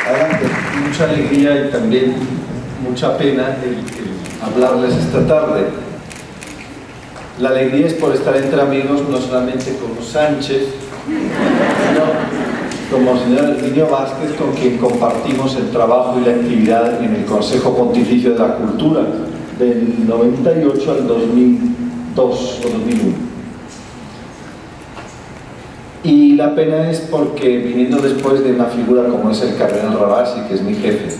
Adelante, mucha alegría y también mucha pena el hablarles esta tarde. La alegría es por estar entre amigos, no solamente como Sánchez, sino como el señor Herminio Vázquez, con quien compartimos el trabajo y la actividad en el Consejo Pontificio de la Cultura del 98 al 2002 o 2001. Y la pena es porque, viniendo después de una figura como es el cardenal Rabasi, que es mi jefe,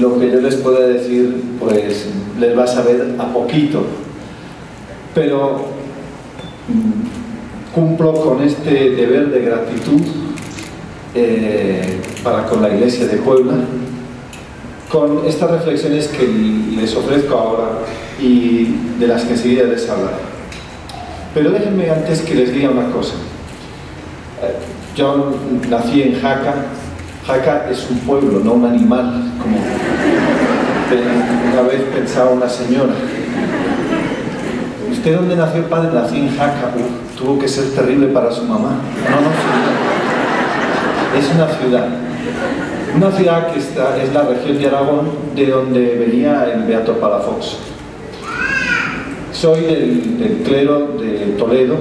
lo que yo les pueda decir, pues les va a saber a poquito, pero cumplo con este deber de gratitud para con la Iglesia de Puebla, con estas reflexiones que les ofrezco ahora y de las que enseguida les hablaré. Pero déjenme antes que les diga una cosa. Yo nací en Jaca. Jaca es un pueblo, no un animal, como una vez pensaba una señora. ¿Usted dónde nació, padre? Nací en Jaca. Tuvo que ser terrible para su mamá. No, es una ciudad. Una ciudad que es la región de Aragón, de donde venía el Beato Palafox. Soy del clero de Toledo,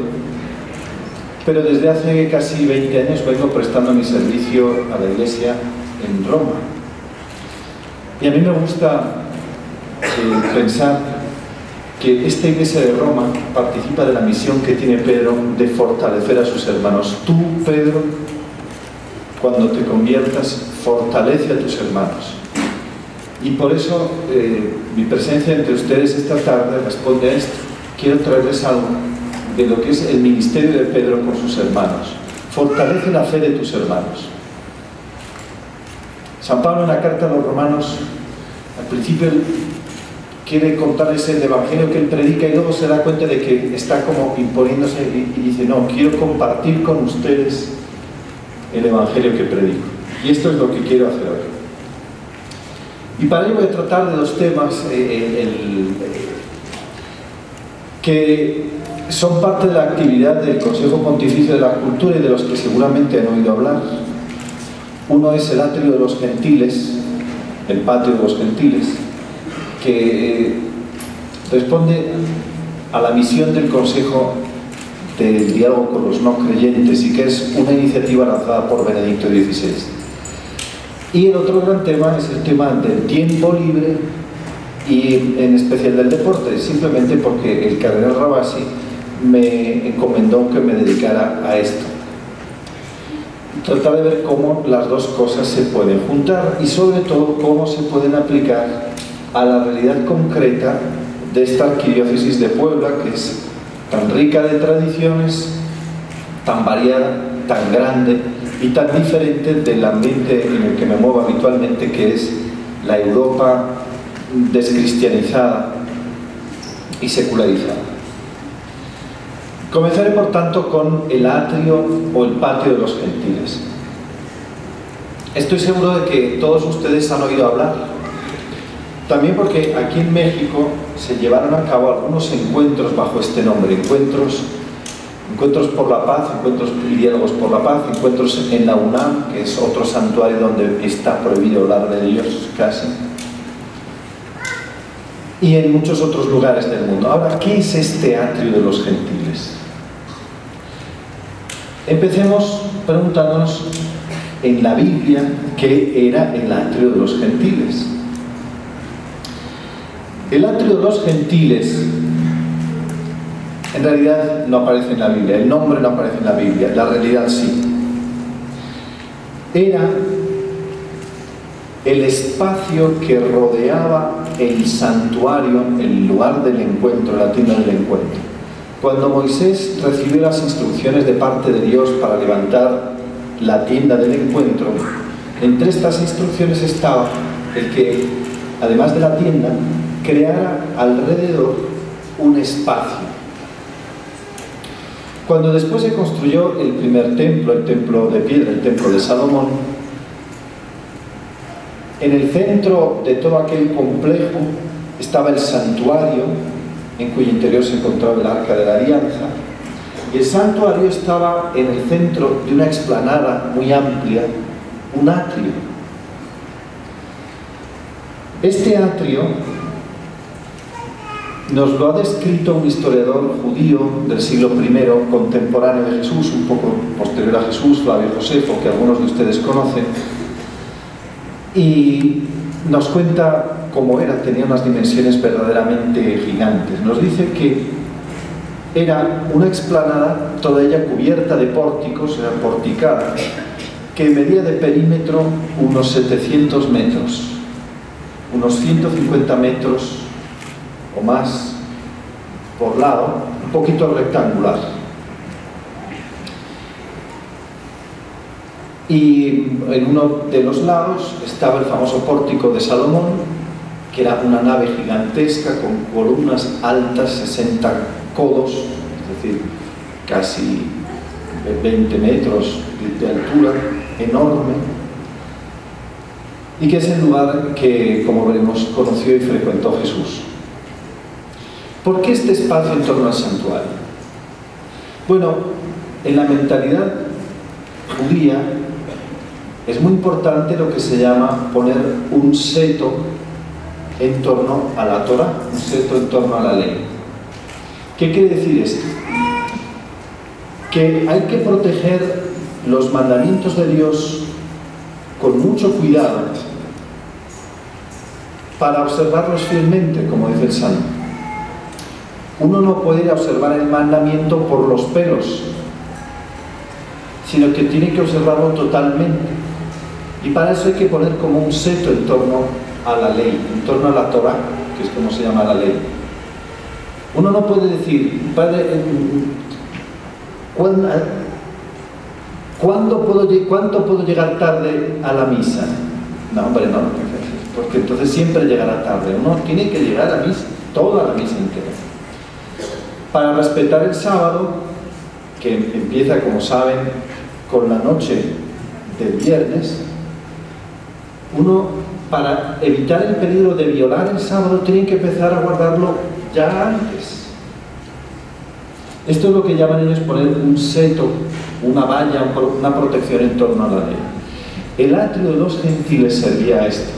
pero desde hace casi 20 años vengo prestando mi servicio a la Iglesia en Roma. Y a mí me gusta pensar que esta Iglesia de Roma participa de la misión que tiene Pedro de fortalecer a sus hermanos. Tú, Pedro, cuando te conviertas, fortalece a tus hermanos. Y por eso mi presencia entre ustedes esta tarde responde a esto. Quiero traerles algo de lo que es el ministerio de Pedro con sus hermanos. Fortalece la fe de tus hermanos. San Pablo, en la carta a los romanos, al principio quiere contarles el evangelio que él predica y luego se da cuenta de que está como imponiéndose y dice: no, quiero compartir con ustedes el evangelio que predico. Y esto es lo que quiero hacer hoy. Y para ello voy a tratar de dos temas que son parte de la actividad del Consejo Pontificio de la Cultura y de los que seguramente han oído hablar. Uno es el atrio de los gentiles, el patio de los gentiles, que responde a la misión del Consejo del diálogo con los no creyentes y que es una iniciativa lanzada por Benedicto XVI. Y el otro gran tema es el tema del tiempo libre y en especial del deporte, simplemente porque el cardenal Rabasi me encomendó que me dedicara a esto. Tratar de ver cómo las dos cosas se pueden juntar y sobre todo cómo se pueden aplicar a la realidad concreta de esta arquidiócesis de Puebla, que es tan rica de tradiciones, tan variada, tan grande y tan diferente del ambiente en el que me muevo habitualmente, que es la Europa descristianizada y secularizada. Comenzaré, por tanto, con el atrio o el patio de los gentiles. Estoy seguro de que todos ustedes han oído hablar, también porque aquí en México se llevaron a cabo algunos encuentros bajo este nombre, encuentros por la paz, encuentros y diálogos por la paz, encuentros en la UNAM, que es otro santuario donde está prohibido hablar de Dios casi, y en muchos otros lugares del mundo. Ahora, ¿qué es este atrio de los gentiles? Empecemos preguntándonos en la Biblia qué era el atrio de los gentiles. El atrio de los gentiles en realidad no aparece en la Biblia, el nombre no aparece en la Biblia, la realidad sí. Era el espacio que rodeaba el santuario, el lugar del encuentro, la tienda del encuentro. Cuando Moisés recibió las instrucciones de parte de Dios para levantar la tienda del encuentro, entre estas instrucciones estaba el que, además de la tienda, creara alrededor un espacio. Cuando después se construyó el primer templo, el templo de piedra, el templo de Salomón, en el centro de todo aquel complejo estaba el santuario, en cuyo interior se encontraba el Arca de la Alianza, Y el santuario estaba en el centro de una explanada muy amplia, un atrio. Este atrio nos lo ha descrito un historiador judío del siglo I, contemporáneo de Jesús, un poco posterior a Jesús, Flavio Josefo, que algunos de ustedes conocen, y nos cuenta cómo era, tenía unas dimensiones verdaderamente gigantes. Nos dice que era una explanada, toda ella cubierta de pórticos, era porticada, que medía de perímetro unos 700 metros, unos 150 metros o más por lado, un poquito rectangular. Y en uno de los lados estaba el famoso pórtico de Salomón, que era una nave gigantesca con columnas altas, 60 codos, es decir, casi 20 metros de altura, enorme, y que es el lugar que, como veremos, conoció y frecuentó Jesús. ¿Por qué este espacio en torno al santuario? Bueno, en la mentalidad judía es muy importante lo que se llama poner un seto en torno a la Torá, un seto en torno a la ley. ¿Qué quiere decir esto? Que hay que proteger los mandamientos de Dios con mucho cuidado para observarlos fielmente, como dice el Salmo. Uno no puede ir a observar el mandamiento por los pelos, sino que tiene que observarlo totalmente. Y para eso hay que poner como un seto en torno a la ley, en torno a la Torá, que es como se llama la ley. Uno no puede decir, padre, ¿cuánto puedo llegar tarde a la misa? No, hombre, no, porque entonces siempre llegará tarde. Uno tiene que llegar a la misa, toda la misa entera. Para respetar el sábado, que empieza, como saben, con la noche del viernes, uno, para evitar el peligro de violar el sábado, tiene que empezar a guardarlo ya antes. Esto es lo que llaman ellos poner un seto, una valla, una protección en torno a la ley. El atrio de los gentiles servía a esto,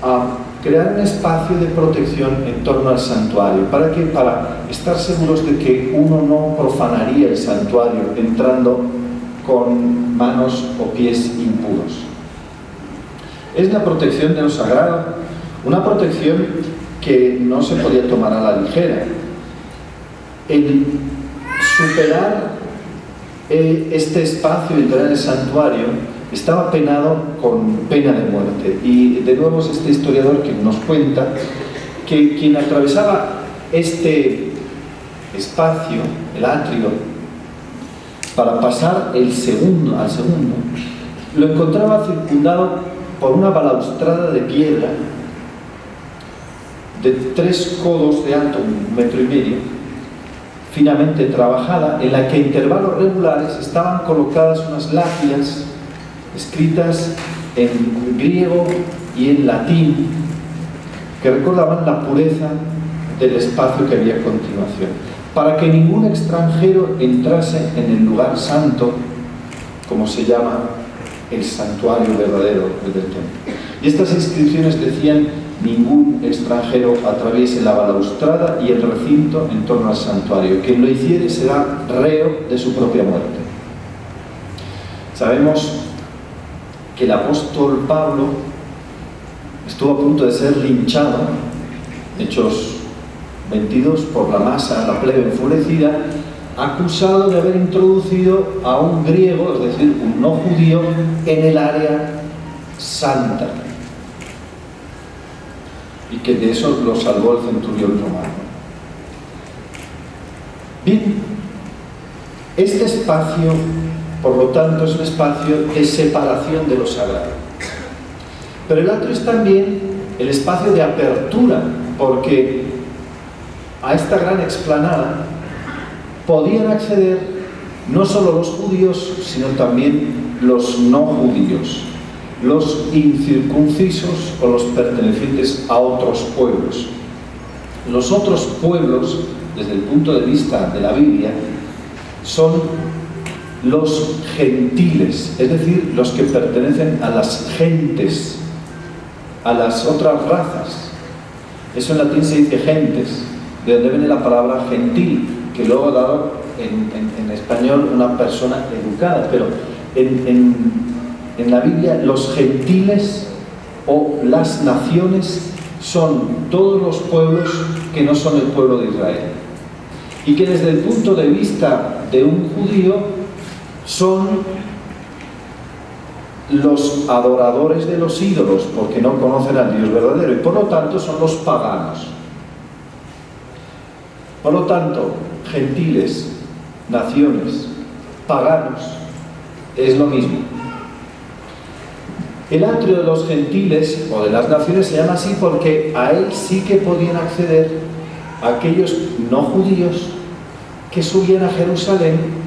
a crear un espacio de protección en torno al santuario. ¿Para qué? Para estar seguros de que uno no profanaría el santuario entrando con manos o pies impuros. Es la protección de lo sagrado, una protección que no se podía tomar a la ligera. El superar este espacio y entrar en el santuario estaba penado con pena de muerte. Y de nuevo es este historiador que nos cuenta que quien atravesaba este espacio, el atrio, para pasar al segundo, lo encontraba circundado por una balaustrada de piedra de 3 codos de alto, 1,5 metros, finamente trabajada, en la que a intervalos regulares estaban colocadas unas lápidas escritas en griego y en latín que recordaban la pureza del espacio que había a continuación, para que ningún extranjero entrase en el lugar santo, como se llama el santuario verdadero del templo. Y estas inscripciones decían: ningún extranjero atraviese la balaustrada y el recinto en torno al santuario. Quien lo hiciere será reo de su propia muerte. Sabemos que el apóstol Pablo estuvo a punto de ser linchado, Hechos 22, por la masa, la plebe enfurecida, acusado de haber introducido a un griego, es decir, un no judío, en el área santa. Y que de eso lo salvó el centurión romano. Bien, este espacio, por lo tanto, es un espacio de separación de lo sagrado. Pero el atrio es también el espacio de apertura, porque a esta gran explanada podían acceder no solo los judíos, sino también los no judíos, los incircuncisos o los pertenecientes a otros pueblos. Los otros pueblos, desde el punto de vista de la Biblia, son los gentiles, es decir, los que pertenecen a las gentes, a las otras razas. Eso en latín se dice gentes, de donde viene la palabra gentil, que luego ha dado en español una persona educada, pero en la Biblia los gentiles o las naciones son todos los pueblos que no son el pueblo de Israel, y que desde el punto de vista de un judío son los adoradores de los ídolos, porque no conocen al Dios verdadero, y por lo tanto son los paganos. Por lo tanto, gentiles, naciones, paganos, es lo mismo. El atrio de los gentiles o de las naciones se llama así porque a él sí que podían acceder aquellos no judíos que subían a Jerusalén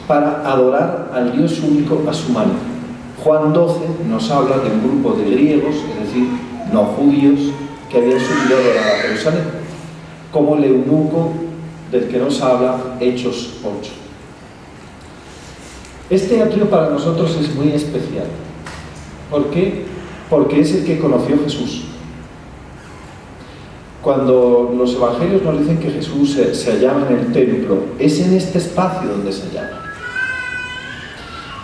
para adorar al Dios único a su manera. Juan 12 nos habla de un grupo de griegos, es decir, no judíos, que habían subido a adorar a Jerusalén, como el eunuco del que nos habla Hechos 8. Este atrio para nosotros es muy especial. ¿Por qué? Porque es el que conoció Jesús. Cuando los evangelios nos dicen que Jesús se hallaba en el templo, es en este espacio donde se hallaba.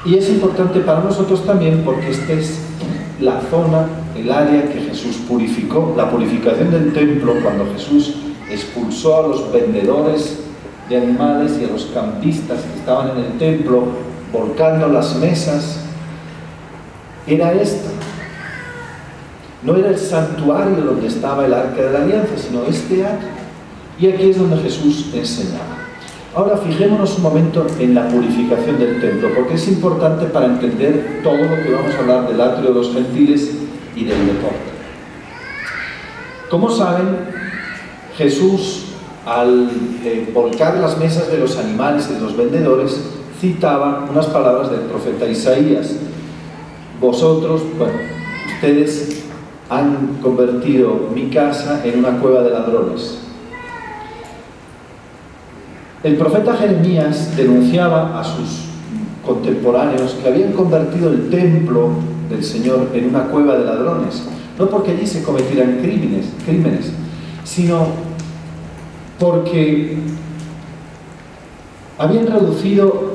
Y es importante para nosotros también porque esta es la zona, el área que Jesús purificó, la purificación del templo, cuando Jesús expulsó a los vendedores de animales y a los campistas que estaban en el templo, volcando las mesas. Era esta. No era el santuario donde estaba el arca de la alianza, sino este atrio. Y aquí es donde Jesús enseñaba. Ahora fijémonos un momento en la purificación del templo, porque es importante para entender todo lo que vamos a hablar del atrio de los gentiles y del deporte. Como saben, Jesús, al volcar las mesas de los animales y de los vendedores, citaba unas palabras del profeta Isaías. Vosotros, bueno, ustedes han convertido mi casa en una cueva de ladrones. El profeta Jeremías denunciaba a sus contemporáneos que habían convertido el templo del Señor en una cueva de ladrones, no porque allí se cometieran crímenes, sino porque habían reducido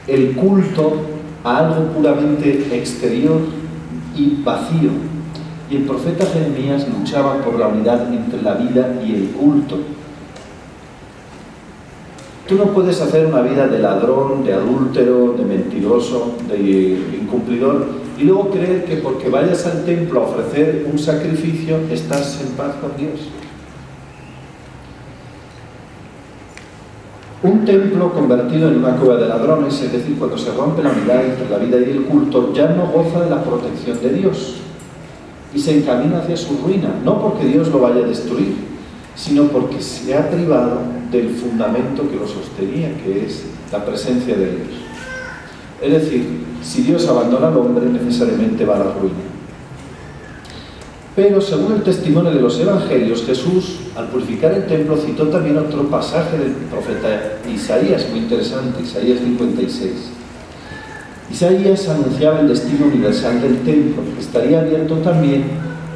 el culto a algo puramente exterior y vacío. Y el profeta Jeremías luchaba por la unidad entre la vida y el culto. Tú no puedes hacer una vida de ladrón, de adúltero, de mentiroso, de incumplidor, y luego creer que porque vayas al templo a ofrecer un sacrificio estás en paz con Dios. Un templo convertido en una cueva de ladrones, es decir, cuando se rompe la unidad entre la vida y el culto, ya no goza de la protección de Dios y se encamina hacia su ruina, no porque Dios lo vaya a destruir, sino porque se ha privado del fundamento que lo sostenía, que es la presencia de Dios. Es decir, si Dios abandona al hombre, necesariamente va a la ruina. Pero según el testimonio de los evangelios, Jesús, al purificar el templo, citó también otro pasaje del profeta Isaías, muy interesante, Isaías 56. Isaías anunciaba el destino universal del templo, que estaría abierto también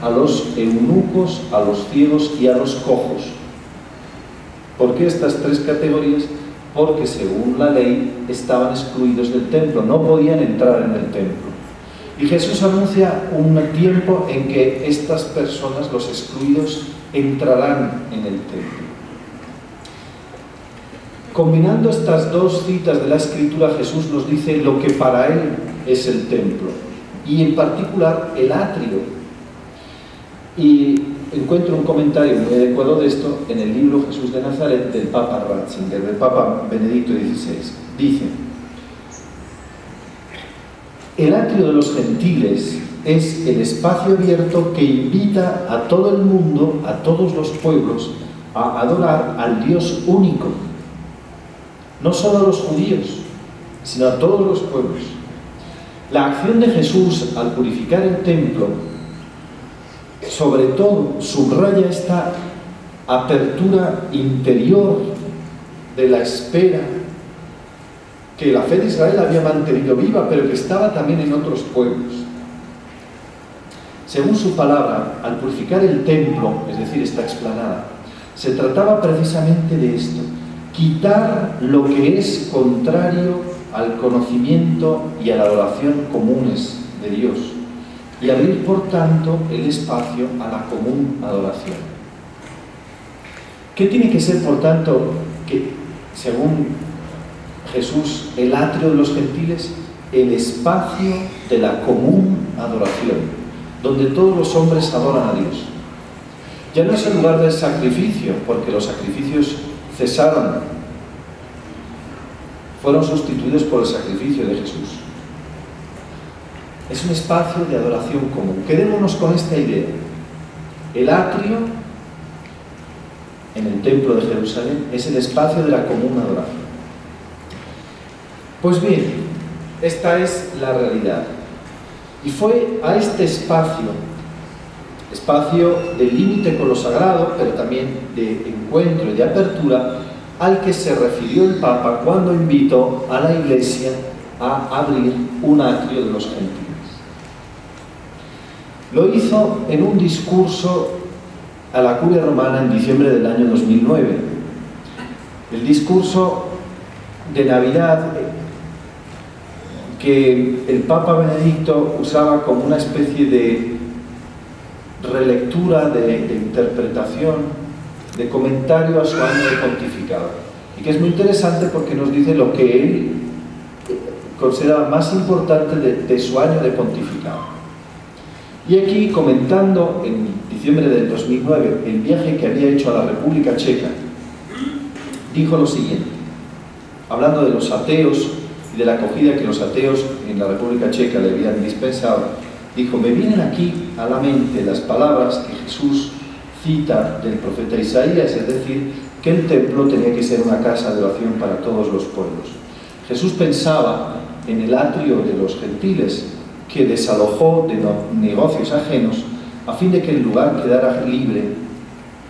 a los eunucos, a los ciegos y a los cojos. ¿Por qué estas tres categorías? Porque según la ley estaban excluidos del templo, no podían entrar en el templo. Y Jesús anuncia un tiempo en que estas personas, los excluidos, entrarán en el templo. Combinando estas dos citas de la Escritura, Jesús nos dice lo que para él es el templo, y en particular el atrio. Y encuentro un comentario muy adecuado de esto en el libro Jesús de Nazaret del Papa Ratzinger, del Papa Benedicto XVI. Dice: el atrio de los gentiles es el espacio abierto que invita a todo el mundo, a todos los pueblos, a adorar al Dios único. No solo a los judíos, sino a todos los pueblos. La acción de Jesús al purificar el templo, sobre todo, subraya esta apertura interior de la espera que la fe de Israel había mantenido viva, pero que estaba también en otros pueblos. Según su palabra, al purificar el templo, es decir, esta explanada, se trataba precisamente de esto: quitar lo que es contrario al conocimiento y a la adoración comunes de Dios, y abrir, por tanto, el espacio a la común adoración. ¿Qué tiene que ser, por tanto, que, según Jesús, el atrio de los gentiles? El espacio de la común adoración, donde todos los hombres adoran a Dios. Ya no es el lugar del sacrificio, porque los sacrificios cesaron, fueron sustituidos por el sacrificio de Jesús. Es un espacio de adoración común. Quedémonos con esta idea. El atrio en el templo de Jerusalén es el espacio de la común adoración. Pues bien, esta es la realidad. Y fue a este espacio de límite con lo sagrado, pero también de encuentro y de apertura, al que se refirió el Papa cuando invitó a la Iglesia a abrir un atrio de los gentiles. Lo hizo en un discurso a la Curia Romana en diciembre del año 2009. El discurso de Navidad que el Papa Benedicto usaba como una especie de relectura, de interpretación, de comentario a su año de pontificado, y que es muy interesante porque nos dice lo que él consideraba más importante de su año de pontificado. Y aquí, comentando en diciembre del 2009 el viaje que había hecho a la República Checa, dijo lo siguiente, hablando de los ateos y de la acogida que los ateos en la República Checa le habían dispensado. Dijo: me vienen aquí a la mente las palabras que Jesús cita del profeta Isaías, es decir, que el templo tenía que ser una casa de oración para todos los pueblos. Jesús pensaba en el atrio de los gentiles, que desalojó de negocios ajenos a fin de que el lugar quedara libre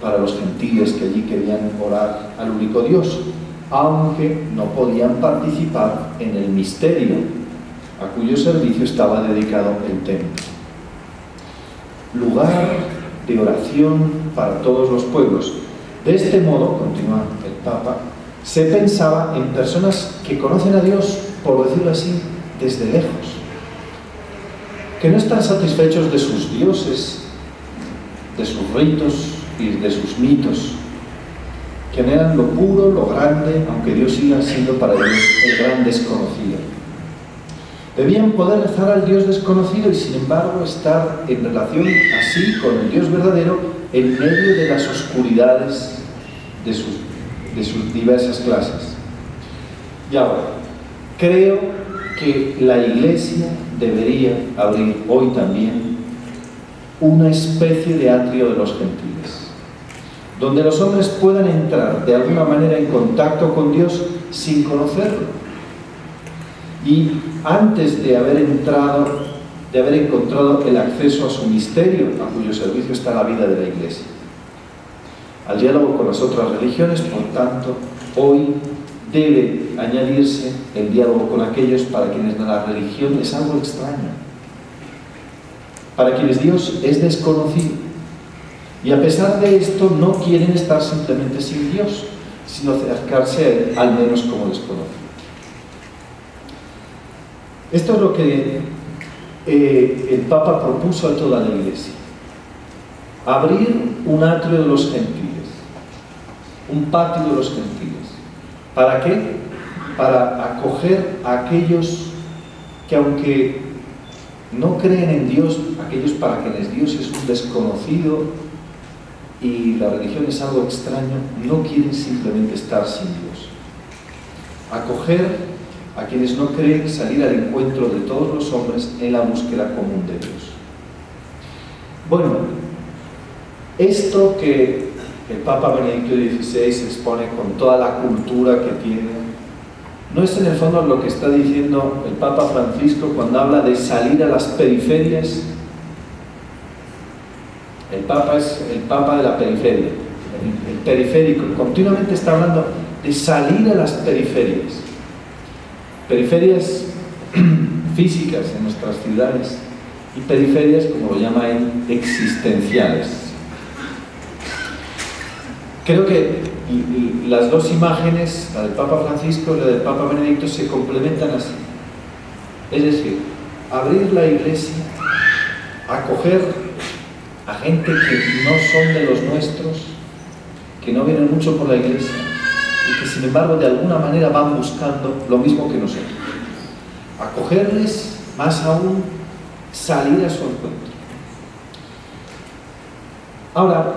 para los gentiles que allí querían orar al único Dios, aunque no podían participar en el misterio a cuyo servicio estaba dedicado el templo. Lugar de oración para todos los pueblos. De este modo, continúa el Papa, se pensaba en personas que conocen a Dios, por decirlo así, desde lejos, que no están satisfechos de sus dioses, de sus ritos y de sus mitos, que anhelan lo puro, lo grande, aunque Dios siga siendo para ellos el gran desconocido. Debían poder rezar al Dios desconocido y, sin embargo, estar en relación así con el Dios verdadero en medio de las oscuridades de sus diversas clases. Y ahora, creo que la Iglesia debería abrir hoy también una especie de atrio de los gentiles, donde los hombres puedan entrar de alguna manera en contacto con Dios sin conocerlo. Y antes de haber encontrado el acceso a su misterio, a cuyo servicio está la vida de la Iglesia. Al diálogo con las otras religiones, por tanto, hoy debe añadirse el diálogo con aquellos para quienes la religión es algo extraño, para quienes Dios es desconocido, y a pesar de esto no quieren estar simplemente sin Dios, sino acercarse a Él, al menos como desconocido. Esto es lo que el Papa propuso a toda la Iglesia: abrir un atrio de los gentiles, un patio de los gentiles. ¿Para qué? Para acoger a aquellos que, aunque no creen en Dios, aquellos para quienes Dios es un desconocido y la religión es algo extraño, no quieren simplemente estar sin Dios. Acoger a quienes no creen, salir al encuentro de todos los hombres en la búsqueda común de Dios. Bueno, esto que el Papa Benedicto XVI expone con toda la cultura que tiene, no es en el fondo lo que está diciendo el Papa Francisco cuando habla de salir a las periferias. El Papa es el Papa de la periferia, el periférico, continuamente está hablando de salir a las periferias. Periferias físicas en nuestras ciudades y periferias, como lo llaman, existenciales. Creo que las dos imágenes, la del Papa Francisco y la del Papa Benedicto, se complementan así. Es decir, abrir la iglesia, acoger a gente que no son de los nuestros, que no vienen mucho por la iglesia y que sin embargo de alguna manera van buscando lo mismo que nosotros. Acogerles, más aún, salir a su encuentro. Ahora,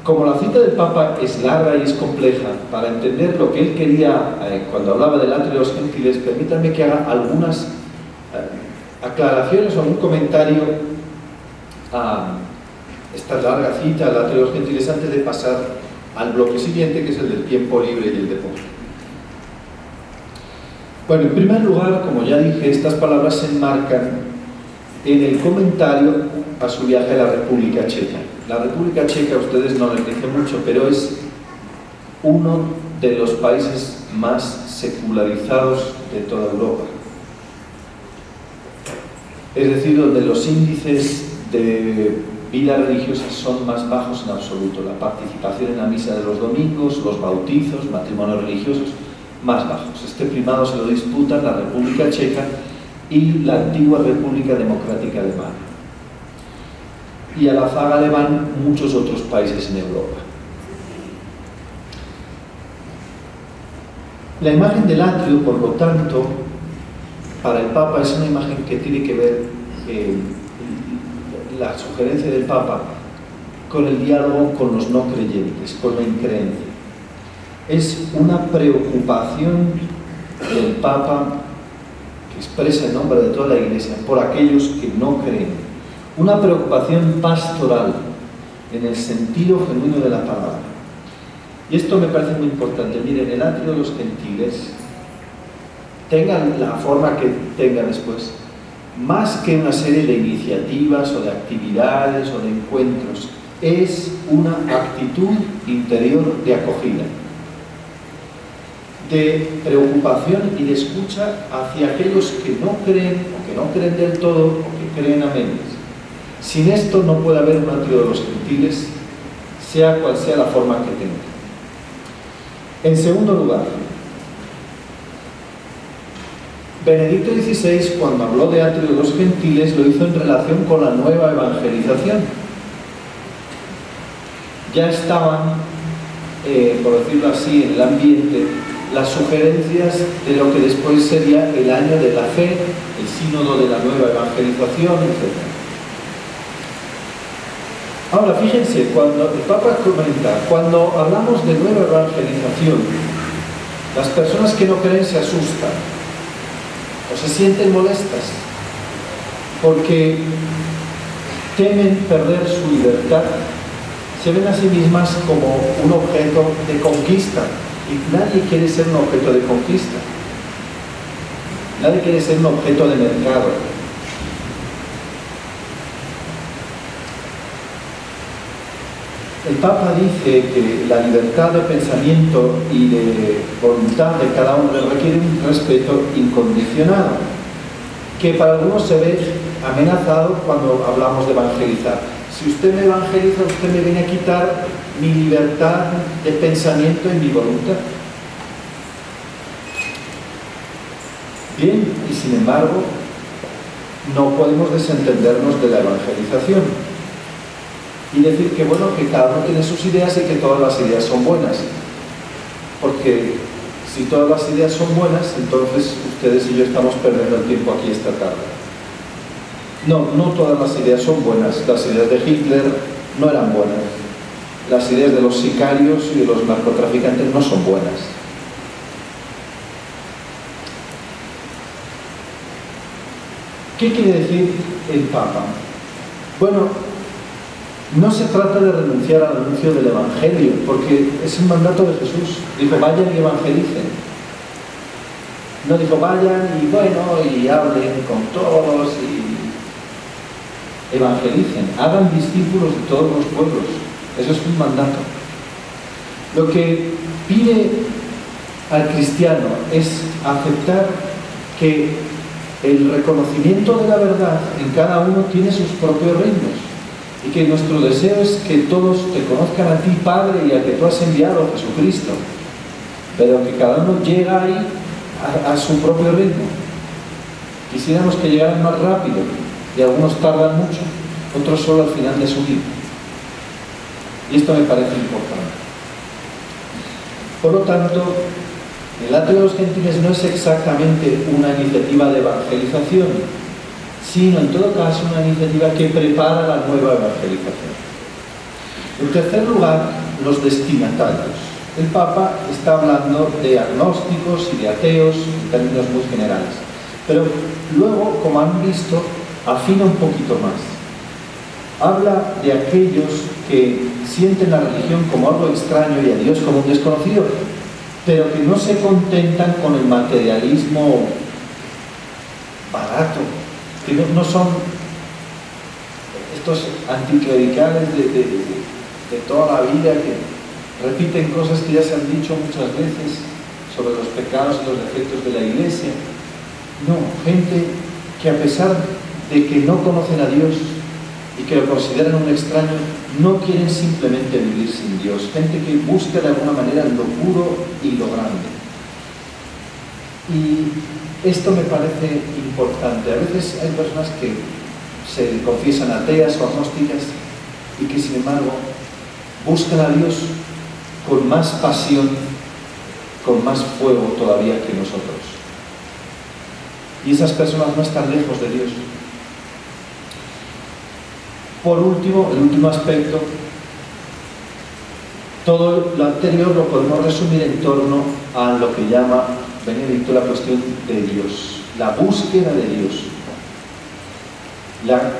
como la cita del Papa es larga y es compleja, para entender lo que él quería cuando hablaba del atrio de los gentiles, permítanme que haga algunas aclaraciones o algún comentario a esta larga cita, al atrio de los gentiles, antes de pasar al bloque siguiente, que es el del tiempo libre y el deporte. Bueno, en primer lugar, como ya dije, estas palabras se enmarcan en el comentario a su viaje a la República Checa. La República Checa a ustedes no les dice mucho, pero es uno de los países más secularizados de toda Europa. Es decir, donde los índices de vida religiosa son más bajos en absoluto. La participación en la misa de los domingos, los bautizos, matrimonios religiosos, más bajos. Este primado se lo disputan la República Checa y la antigua República Democrática Alemana. Y a la zaga alemán muchos otros países en Europa. La imagen del atrio, por lo tanto, para el Papa es una imagen que tiene que ver, la sugerencia del Papa, con el diálogo con los no creyentes, con la increencia. Es una preocupación del Papa, que expresa en nombre de toda la Iglesia, por aquellos que no creen. Una preocupación pastoral, en el sentido genuino de la palabra. Y esto me parece muy importante. Miren, el atrio de los gentiles, tengan la forma que tengan después, más que una serie de iniciativas o de actividades o de encuentros, es una actitud interior de acogida, de preocupación y de escucha hacia aquellos que no creen o que no creen del todo o que creen a medias. Sin esto no puede haber un atrio de los gentiles, sea cual sea la forma que tenga. En segundo lugar, Benedicto XVI, cuando habló de atrio de los gentiles, lo hizo en relación con la nueva evangelización. Ya estaban, por decirlo así, en el ambiente, las sugerencias de lo que después sería el año de la fe, el sínodo de la nueva evangelización, etc. Ahora, fíjense, cuando el Papa comenta, cuando hablamos de nueva evangelización, las personas que no creen se asustan o se sienten molestas porque temen perder su libertad, se ven a sí mismas como un objeto de conquista y nadie quiere ser un objeto de conquista, nadie quiere ser un objeto de mercado. El Papa dice que la libertad de pensamiento y de voluntad de cada hombre requiere un respeto incondicionado, que para algunos se ve amenazado cuando hablamos de evangelizar. Si usted me evangeliza, usted me viene a quitar mi libertad de pensamiento y mi voluntad. Bien, y sin embargo, no podemos desentendernos de la evangelización y decir que bueno, que cada uno tiene sus ideas y que todas las ideas son buenas, porque si todas las ideas son buenas, entonces ustedes y yo estamos perdiendo el tiempo aquí esta tarde. No todas las ideas son buenas. Las ideas de Hitler no eran buenas, las ideas de los sicarios y de los narcotraficantes no son buenas. ¿Qué quiere decir el Papa? Bueno, no se trata de renunciar al anuncio del Evangelio, porque es un mandato de Jesús. Dijo, vayan y evangelicen. No dijo, vayan y bueno, y hablen con todos y evangelicen. Hagan discípulos de todos los pueblos. Eso es un mandato. Lo que pide al cristiano es aceptar que el reconocimiento de la verdad en cada uno tiene sus propios ritmos y que nuestro deseo es que todos te conozcan a ti, Padre, y a que tú has enviado, Jesucristo, pero que cada uno llega ahí a su propio ritmo. Quisiéramos que llegaran más rápido y algunos tardan mucho, otros solo al final de su vida. Y esto me parece importante. Por lo tanto, el atrio de los gentiles no es exactamente una iniciativa de evangelización, sino en todo caso una iniciativa que prepara la nueva evangelización. En tercer lugar, los destinatarios. El Papa está hablando de agnósticos y de ateos en términos muy generales, pero luego, como han visto, afina un poquito más. Habla de aquellos que sienten la religión como algo extraño y a Dios como un desconocido, pero que no se contentan con el materialismo barato, que no son estos anticlericales de toda la vida que repiten cosas que ya se han dicho muchas veces sobre los pecados y los defectos de la Iglesia. No, gente que a pesar de que no conocen a Dios y que lo consideran un extraño, no quieren simplemente vivir sin Dios. Gente que busca de alguna manera lo puro y lo grande. Y esto me parece importante. A veces hay personas que se confiesan ateas o agnósticas y que sin embargo buscan a Dios con más pasión, con más fuego todavía que nosotros. Y esas personas no están lejos de Dios. Por último, el último aspecto, todo lo anterior lo podemos resumir en torno a lo que llama Benedicto la cuestión de Dios, la búsqueda de Dios. La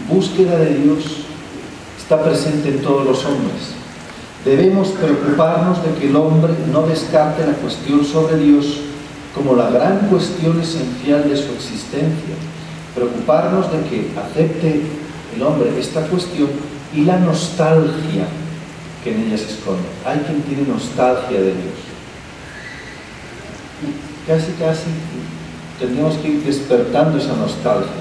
búsqueda de Dios está presente en todos los hombres. Debemos preocuparnos de que el hombre no descarte la cuestión sobre Dios como la gran cuestión esencial de su existencia. Preocuparnos de que acepte el hombre esta cuestión y la nostalgia que en ella se esconde. Hay quien tiene nostalgia de Dios. Y casi tendríamos que ir despertando esa nostalgia.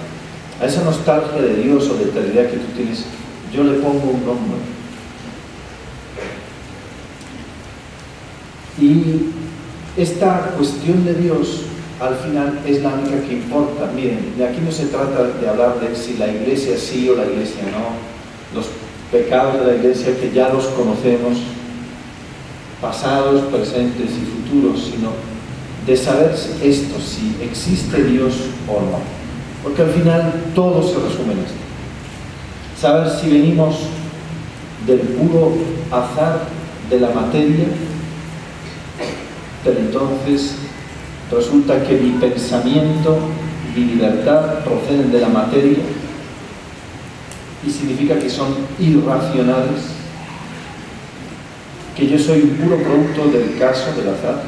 A esa nostalgia de Dios o de eternidad que tú tienes, yo le pongo un nombre. Y esta cuestión de Dios, al final, es la única que importa. Miren, de aquí no se trata de hablar de si la Iglesia sí o la Iglesia no, los pecados de la Iglesia que ya los conocemos, pasados, presentes y futuros, sino de saber esto, si existe Dios o no. Porque al final todo se resume en esto. Saber si venimos del puro azar de la materia, pero entonces resulta que mi pensamiento, mi libertad proceden de la materia y significa que son irracionales, que yo soy un puro producto del caso, del azar,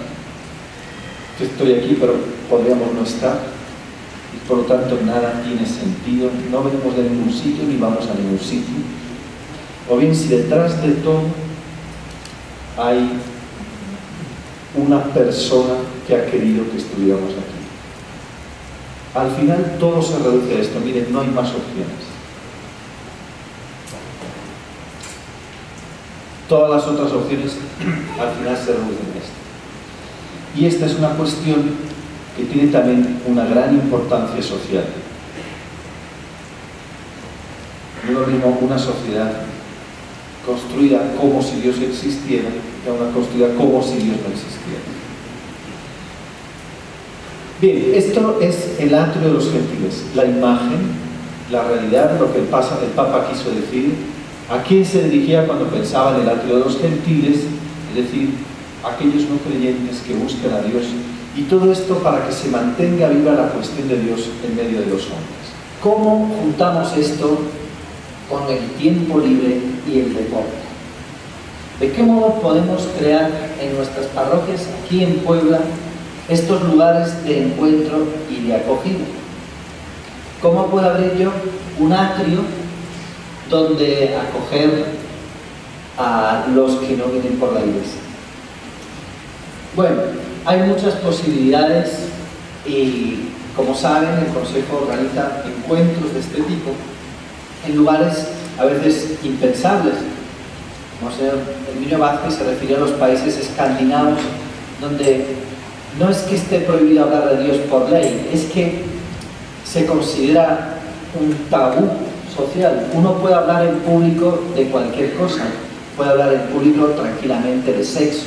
que estoy aquí pero podríamos no estar y por lo tanto nada tiene sentido, no venimos de ningún sitio ni vamos a ningún sitio. O bien si detrás de todo hay una persona que ha querido que estuviéramos aquí. Al final todo se reduce a esto. Miren, no hay más opciones. Todas las otras opciones al final se reducen a esto. Y esta es una cuestión que tiene también una gran importancia social. No es lo mismo una sociedad construida como si Dios existiera que una construida como si Dios no existiera. Bien, esto es el atrio de los gentiles, la imagen, la realidad, lo que el Papa quiso decir, a quién se dirigía cuando pensaba en el atrio de los gentiles, es decir, aquellos no creyentes que buscan a Dios, y todo esto para que se mantenga viva la cuestión de Dios en medio de los hombres. ¿Cómo juntamos esto con el tiempo libre y el deporte? ¿De qué modo podemos crear en nuestras parroquias, aquí en Puebla, estos lugares de encuentro y de acogida? ¿Cómo puedo abrir yo un atrio donde acoger a los que no vienen por la Iglesia? Bueno, hay muchas posibilidades y, como saben, el Consejo organiza encuentros de este tipo en lugares a veces impensables. Monseñor Herminio Vázquez se refiere a los países escandinavos, donde no es que esté prohibido hablar de Dios por ley, es que se considera un tabú social. Uno puede hablar en público de cualquier cosa, puede hablar en público tranquilamente de sexo.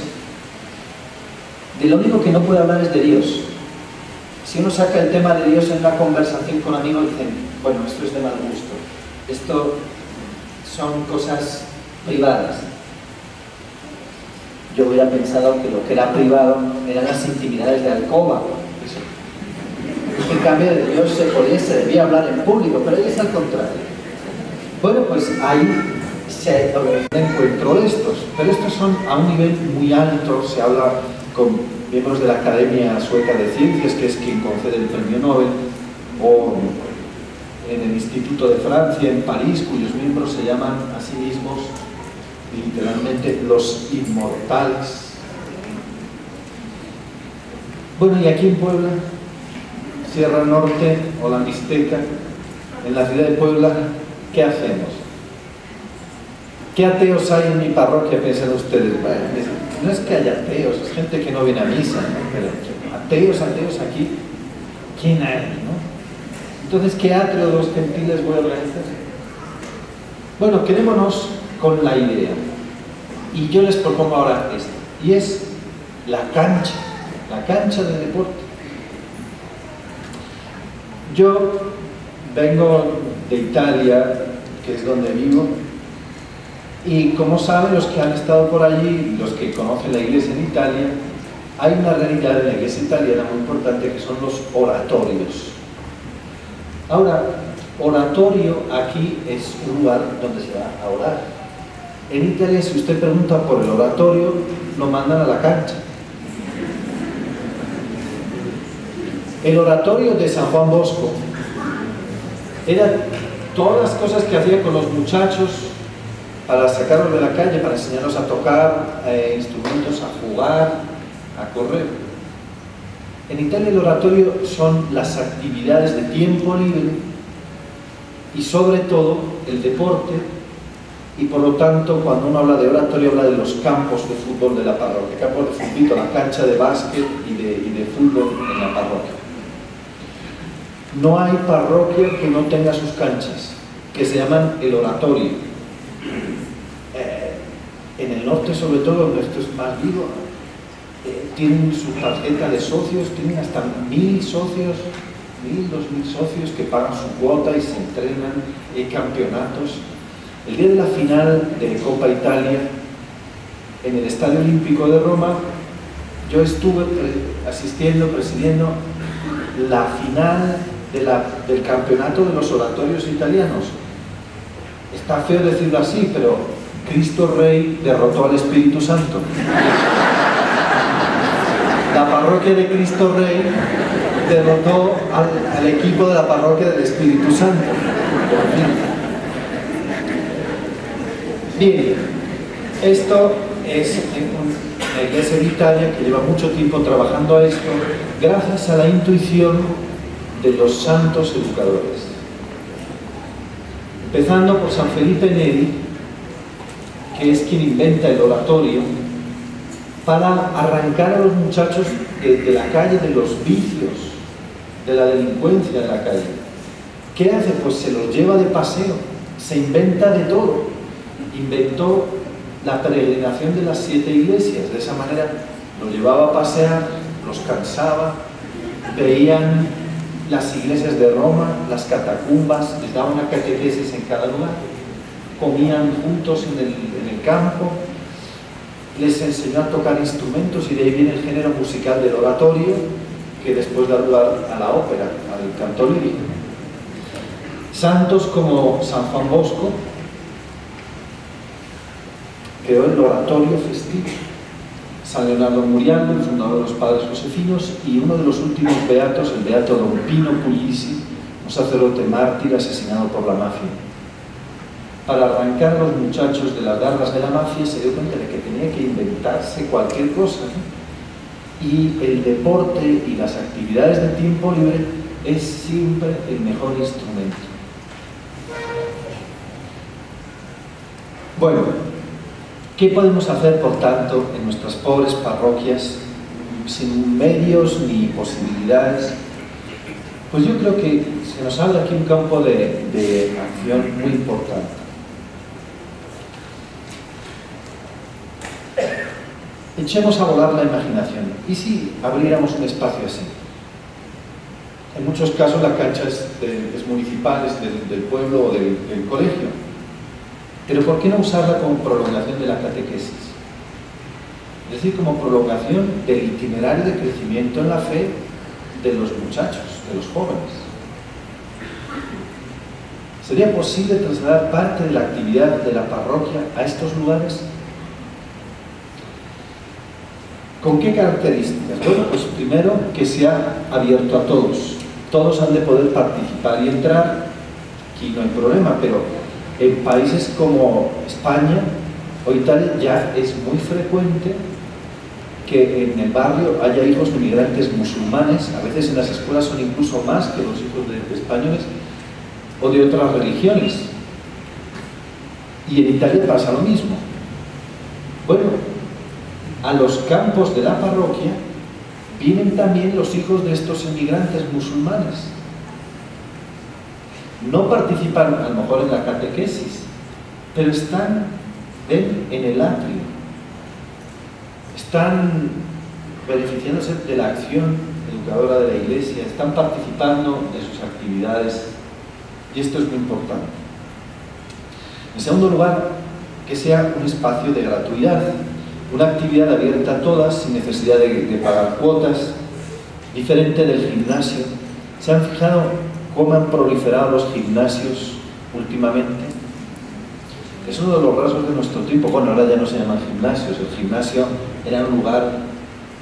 De lo único que no puede hablar es de Dios. Si uno saca el tema de Dios en una conversación con amigos, dicen, bueno, esto es de mal gusto, esto son cosas privadas. Yo hubiera pensado que lo que era privado eran las intimidades de alcoba. En cambio de Dios se debía hablar en público, pero es al contrario. Bueno, pues ahí se organiza un encuentro de estos, pero estos son a un nivel muy alto. Se habla con miembros de la Academia Sueca de Ciencias, que es quien concede el premio Nobel, o en el Instituto de Francia, en París, cuyos miembros se llaman a sí mismos literalmente los inmortales. Bueno, y aquí en Puebla, Sierra Norte o la Mixteca, en la ciudad de Puebla, ¿qué hacemos? ¿Qué ateos hay en mi parroquia? Piensan ustedes. Bueno, no es que haya ateos, es gente que no viene a misa, ¿no? Pero ateos aquí, ¿quién hay? ¿No? Entonces, ¿qué atrio de los gentiles voy a organizar? Bueno, quedémonos con la idea. Y yo les propongo ahora esto, y es la cancha de deporte. Yo vengo de Italia, que es donde vivo, y como saben los que han estado por allí, los que conocen la iglesia en Italia, hay una realidad en la iglesia italiana muy importante que son los oratorios. Ahora, oratorio aquí es un lugar donde se va a orar. En Italia, si usted pregunta por el oratorio, lo mandan a la cancha. El oratorio de San Juan Bosco era todas las cosas que hacía con los muchachos para sacarlos de la calle, para enseñarlos a tocar instrumentos, a jugar, a correr. En Italia el oratorio son las actividades de tiempo libre y sobre todo el deporte, y por lo tanto cuando uno habla de oratorio habla de los campos de fútbol de la parroquia, campos de fútbol, la cancha de básquet y de fútbol en la parroquia. No hay parroquia que no tenga sus canchas, que se llaman el oratorio. En el norte, sobre todo, donde esto es más vivo, tienen su tarjeta de socios, tienen hasta 1000 socios, 1000, 2000 socios que pagan su cuota y se entrenan, hay campeonatos. El día de la final de Copa Italia, en el Estadio Olímpico de Roma, yo estuve presidiendo la final del campeonato de los oratorios italianos. Está feo decirlo así, pero Cristo Rey derrotó al Espíritu Santo. La parroquia de Cristo Rey derrotó al equipo de la parroquia del Espíritu Santo. Bien, esto es una iglesia de Italia que lleva mucho tiempo trabajando a esto gracias a la intuición de los santos educadores. Empezando por San Felipe Neri, que es quien inventa el oratorio para arrancar a los muchachos de la calle, de los vicios, de la delincuencia de la calle. ¿Qué hace? Pues se los lleva de paseo, se inventa de todo. Inventó la peregrinación de las 7 iglesias, de esa manera los llevaba a pasear, los cansaba, veían las iglesias de Roma, las catacumbas, les daba una catequesis en cada lugar, comían juntos en el campo, les enseñó a tocar instrumentos y de ahí viene el género musical del oratorio, que después da lugar a la ópera, al canto lírico. Santos como San Juan Bosco creó el oratorio festivo. San Leonardo Murialdo, el fundador de los Padres Josefinos, y uno de los últimos beatos, el beato Don Pino Puglisi, un sacerdote mártir asesinado por la mafia. Para arrancar a los muchachos de las garras de la mafia se dio cuenta de que tenía que inventarse cualquier cosa, ¿no? y el deporte y las actividades de tiempo libre es siempre el mejor instrumento. Bueno, ¿qué podemos hacer, por tanto, en nuestras pobres parroquias, sin medios ni posibilidades? Pues yo creo que se nos abre aquí un campo de acción muy importante. Echemos a volar la imaginación. ¿Y si abriéramos un espacio así? En muchos casos la cancha es municipal, es del pueblo o del colegio. Pero ¿por qué no usarla como prolongación de la catequesis? Es decir, como prolongación del itinerario de crecimiento en la fe de los muchachos, de los jóvenes. ¿Sería posible trasladar parte de la actividad de la parroquia a estos lugares? ¿Con qué características? Bueno, pues primero que sea abierto a todos. Todos han de poder participar y entrar. Aquí no hay problema, pero en países como España o Italia ya es muy frecuente que en el barrio haya hijos de migrantes musulmanes. A veces en las escuelas son incluso más que los hijos de españoles o de otras religiones. Y en Italia pasa lo mismo. Bueno, a los campos de la parroquia vienen también los hijos de estos inmigrantes musulmanes. No participan a lo mejor en la catequesis, pero están en el atrio. Están beneficiándose de la acción educadora de la Iglesia, están participando de sus actividades, y esto es muy importante. En segundo lugar, que sea un espacio de gratuidad, una actividad abierta a todas, sin necesidad de pagar cuotas, diferente del gimnasio. ¿Se han fijado cómo han proliferado los gimnasios últimamente? Es uno de los rasgos de nuestro tiempo. Bueno, ahora ya no se llaman gimnasios. El gimnasio era un lugar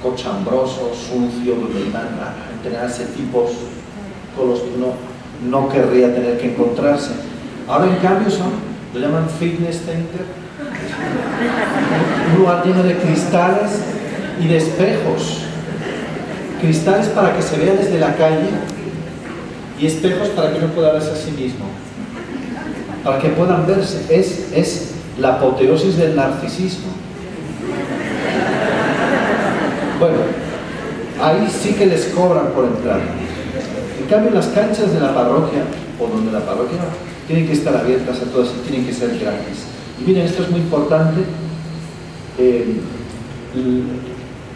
cochambroso, sucio, donde iban a entrenarse tipos con los que uno no querría tener que encontrarse. Ahora, en cambio, lo llaman fitness center. Un lugar lleno de cristales y de espejos. Cristales para que se vea desde la calle y espejos para que uno pueda verse a sí mismo. Para que puedan verse. Es la apoteosis del narcisismo. Bueno, ahí sí que les cobran por entrar. En cambio, las canchas de la parroquia, o donde la parroquia va, tienen que estar abiertas a todas y tienen que ser gratis. Y miren, esto es muy importante.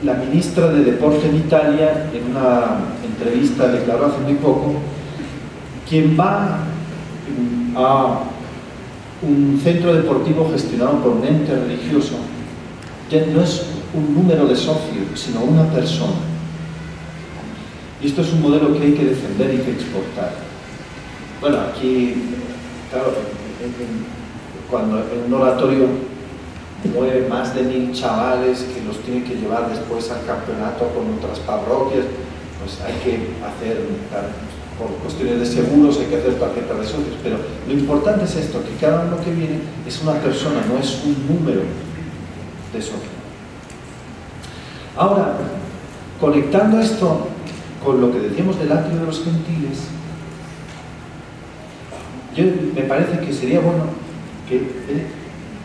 La ministra de Deporte en Italia, en una entrevista, declaró hace muy poco: quien va a un centro deportivo gestionado por un ente religioso ya no es un número de socios, sino una persona. Y esto es un modelo que hay que defender y que exportar. Bueno, aquí, claro, cuando en un oratorio mueve más de 1000 chavales que los tienen que llevar después al campeonato con otras parroquias, pues hay que hacer, por cuestiones de seguros, hay que hacer tarjetas de socios, pero lo importante es esto, que cada uno que viene es una persona, no es un número de socios. Ahora, conectando esto con lo que decíamos del atrio de los gentiles, me parece que sería bueno que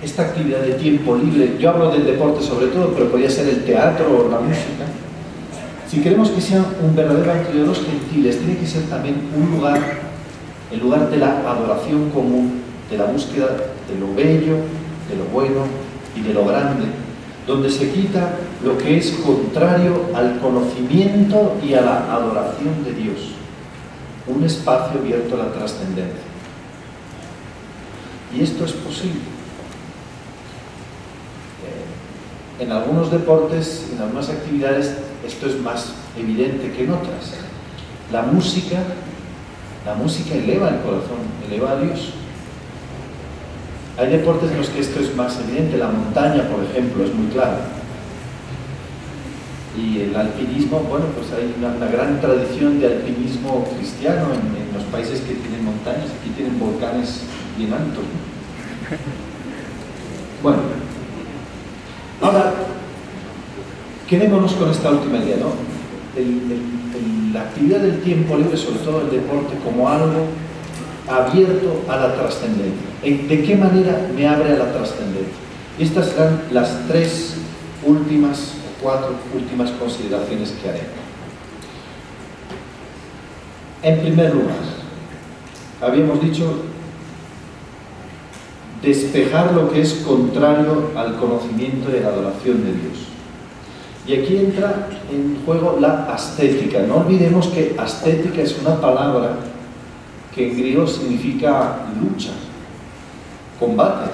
esta actividad de tiempo libre, yo hablo del deporte sobre todo, pero podría ser el teatro o la música, si queremos que sea un verdadero atrio de los gentiles, tiene que ser también un lugar, el lugar de la adoración común, de la búsqueda de lo bello, de lo bueno y de lo grande, donde se quita lo que es contrario al conocimiento y a la adoración de Dios. Un espacio abierto a la trascendencia. Y esto es posible. En algunos deportes, en algunas actividades, esto es más evidente que en otras. La música eleva el corazón, eleva a Dios. Hay deportes en los que esto es más evidente. La montaña, por ejemplo, es muy claro. Y el alpinismo, bueno, pues hay una gran tradición de alpinismo cristiano en los países que tienen montañas. Aquí tienen volcanes bien altos, ¿no? Bueno, ahora, Quedémonos con esta última idea, ¿no? La actividad del tiempo libre, sobre todo el deporte, como algo abierto a la trascendencia. ¿De qué manera me abre a la trascendencia? Estas serán las 3 últimas o 4 últimas consideraciones que haré. En primer lugar, habíamos dicho despejar lo que es contrario al conocimiento y a la adoración de Dios. Y aquí entra en juego la ascética. No olvidemos que ascética es una palabra que en griego significa lucha, combate,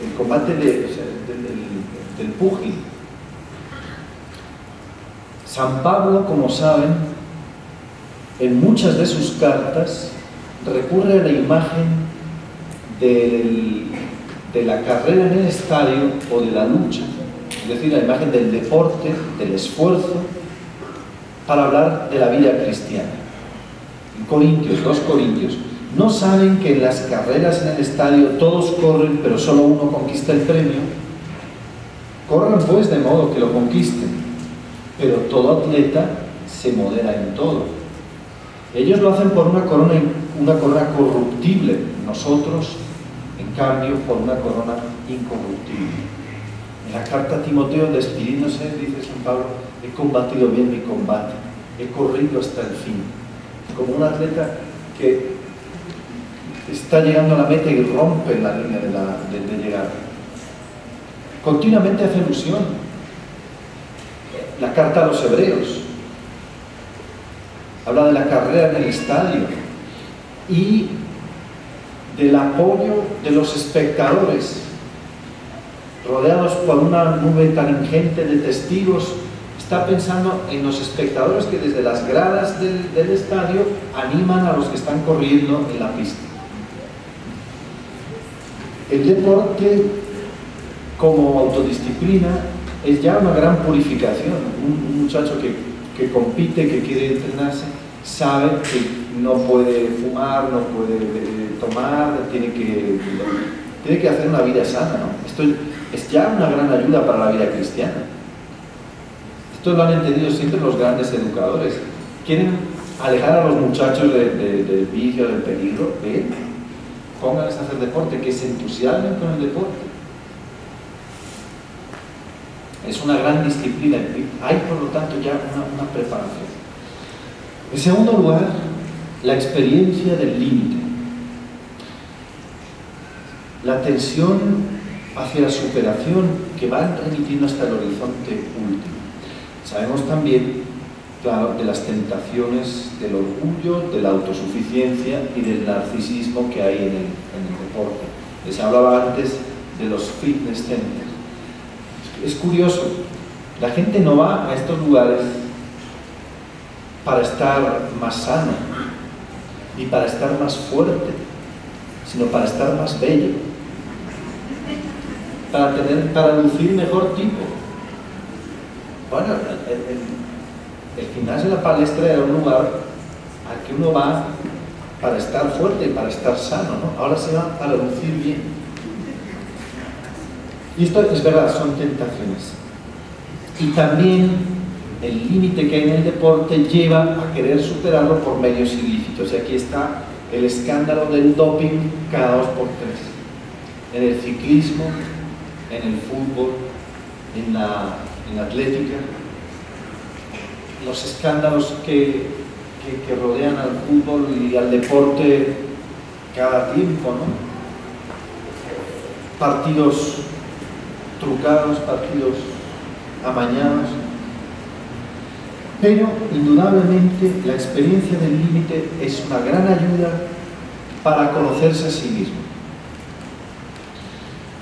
el combate del púgil. San Pablo, como saben, en muchas de sus cartas recurre a la imagen de la carrera en el estadio o de la lucha, es decir, la imagen del deporte, del esfuerzo, para hablar de la vida cristiana. En Corintios, 2 Corintios, ¿no saben que en las carreras en el estadio todos corren, pero solo uno conquista el premio? Corran pues de modo que lo conquisten, pero todo atleta se modera en todo. Ellos lo hacen por una corona corruptible, nosotros, en cambio, por una corona incorruptible. En la carta a Timoteo, despidiéndose, dice San Pablo: he combatido bien mi combate, he corrido hasta el fin. Como un atleta que está llegando a la meta y rompe la línea de llegada. Continuamente hace alusión. La carta a los Hebreos habla de la carrera en el estadio y del apoyo de los espectadores, rodeados por una nube tan ingente de testigos. Está pensando en los espectadores que desde las gradas del estadio animan a los que están corriendo en la pista. El deporte como autodisciplina es ya una gran purificación. Un muchacho que compite, que quiere entrenarse, sabe que no puede fumar, no puede tomar, tiene que hacer una vida sana, ¿no? Esto es ya una gran ayuda para la vida cristiana. Esto lo han entendido siempre los grandes educadores. Quieren alejar a los muchachos del vicio, del peligro. Ven, pónganles a hacer deporte, que se entusiasmen con el deporte. Es una gran disciplina. Hay, por lo tanto, ya una preparación. En segundo lugar, la experiencia del límite. La tensión hacia la superación que va remitiendo hasta el horizonte último. Sabemos también, claro, de las tentaciones del orgullo, de la autosuficiencia y del narcisismo que hay en el deporte. Les hablaba antes de los fitness centers. Es curioso, la gente no va a estos lugares para estar más sano, ni para estar más fuerte, sino para estar más bello, para lucir mejor tipo. Bueno, el gimnasio de la palestra era un lugar al que uno va para estar fuerte, para estar sano, ¿no? Ahora se va para lucir bien. Y esto es verdad, son tentaciones. Y también el límite que hay en el deporte lleva a querer superarlo por medios ilícitos. Y aquí está el escándalo del doping cada 2 por 3. En el ciclismo, en el fútbol, en la atlética. Los escándalos que rodean al fútbol y al deporte cada tiempo, ¿no? Partidos trucados, partidos amañados. Pero, indudablemente, la experiencia del límite es una gran ayuda para conocerse a sí mismo.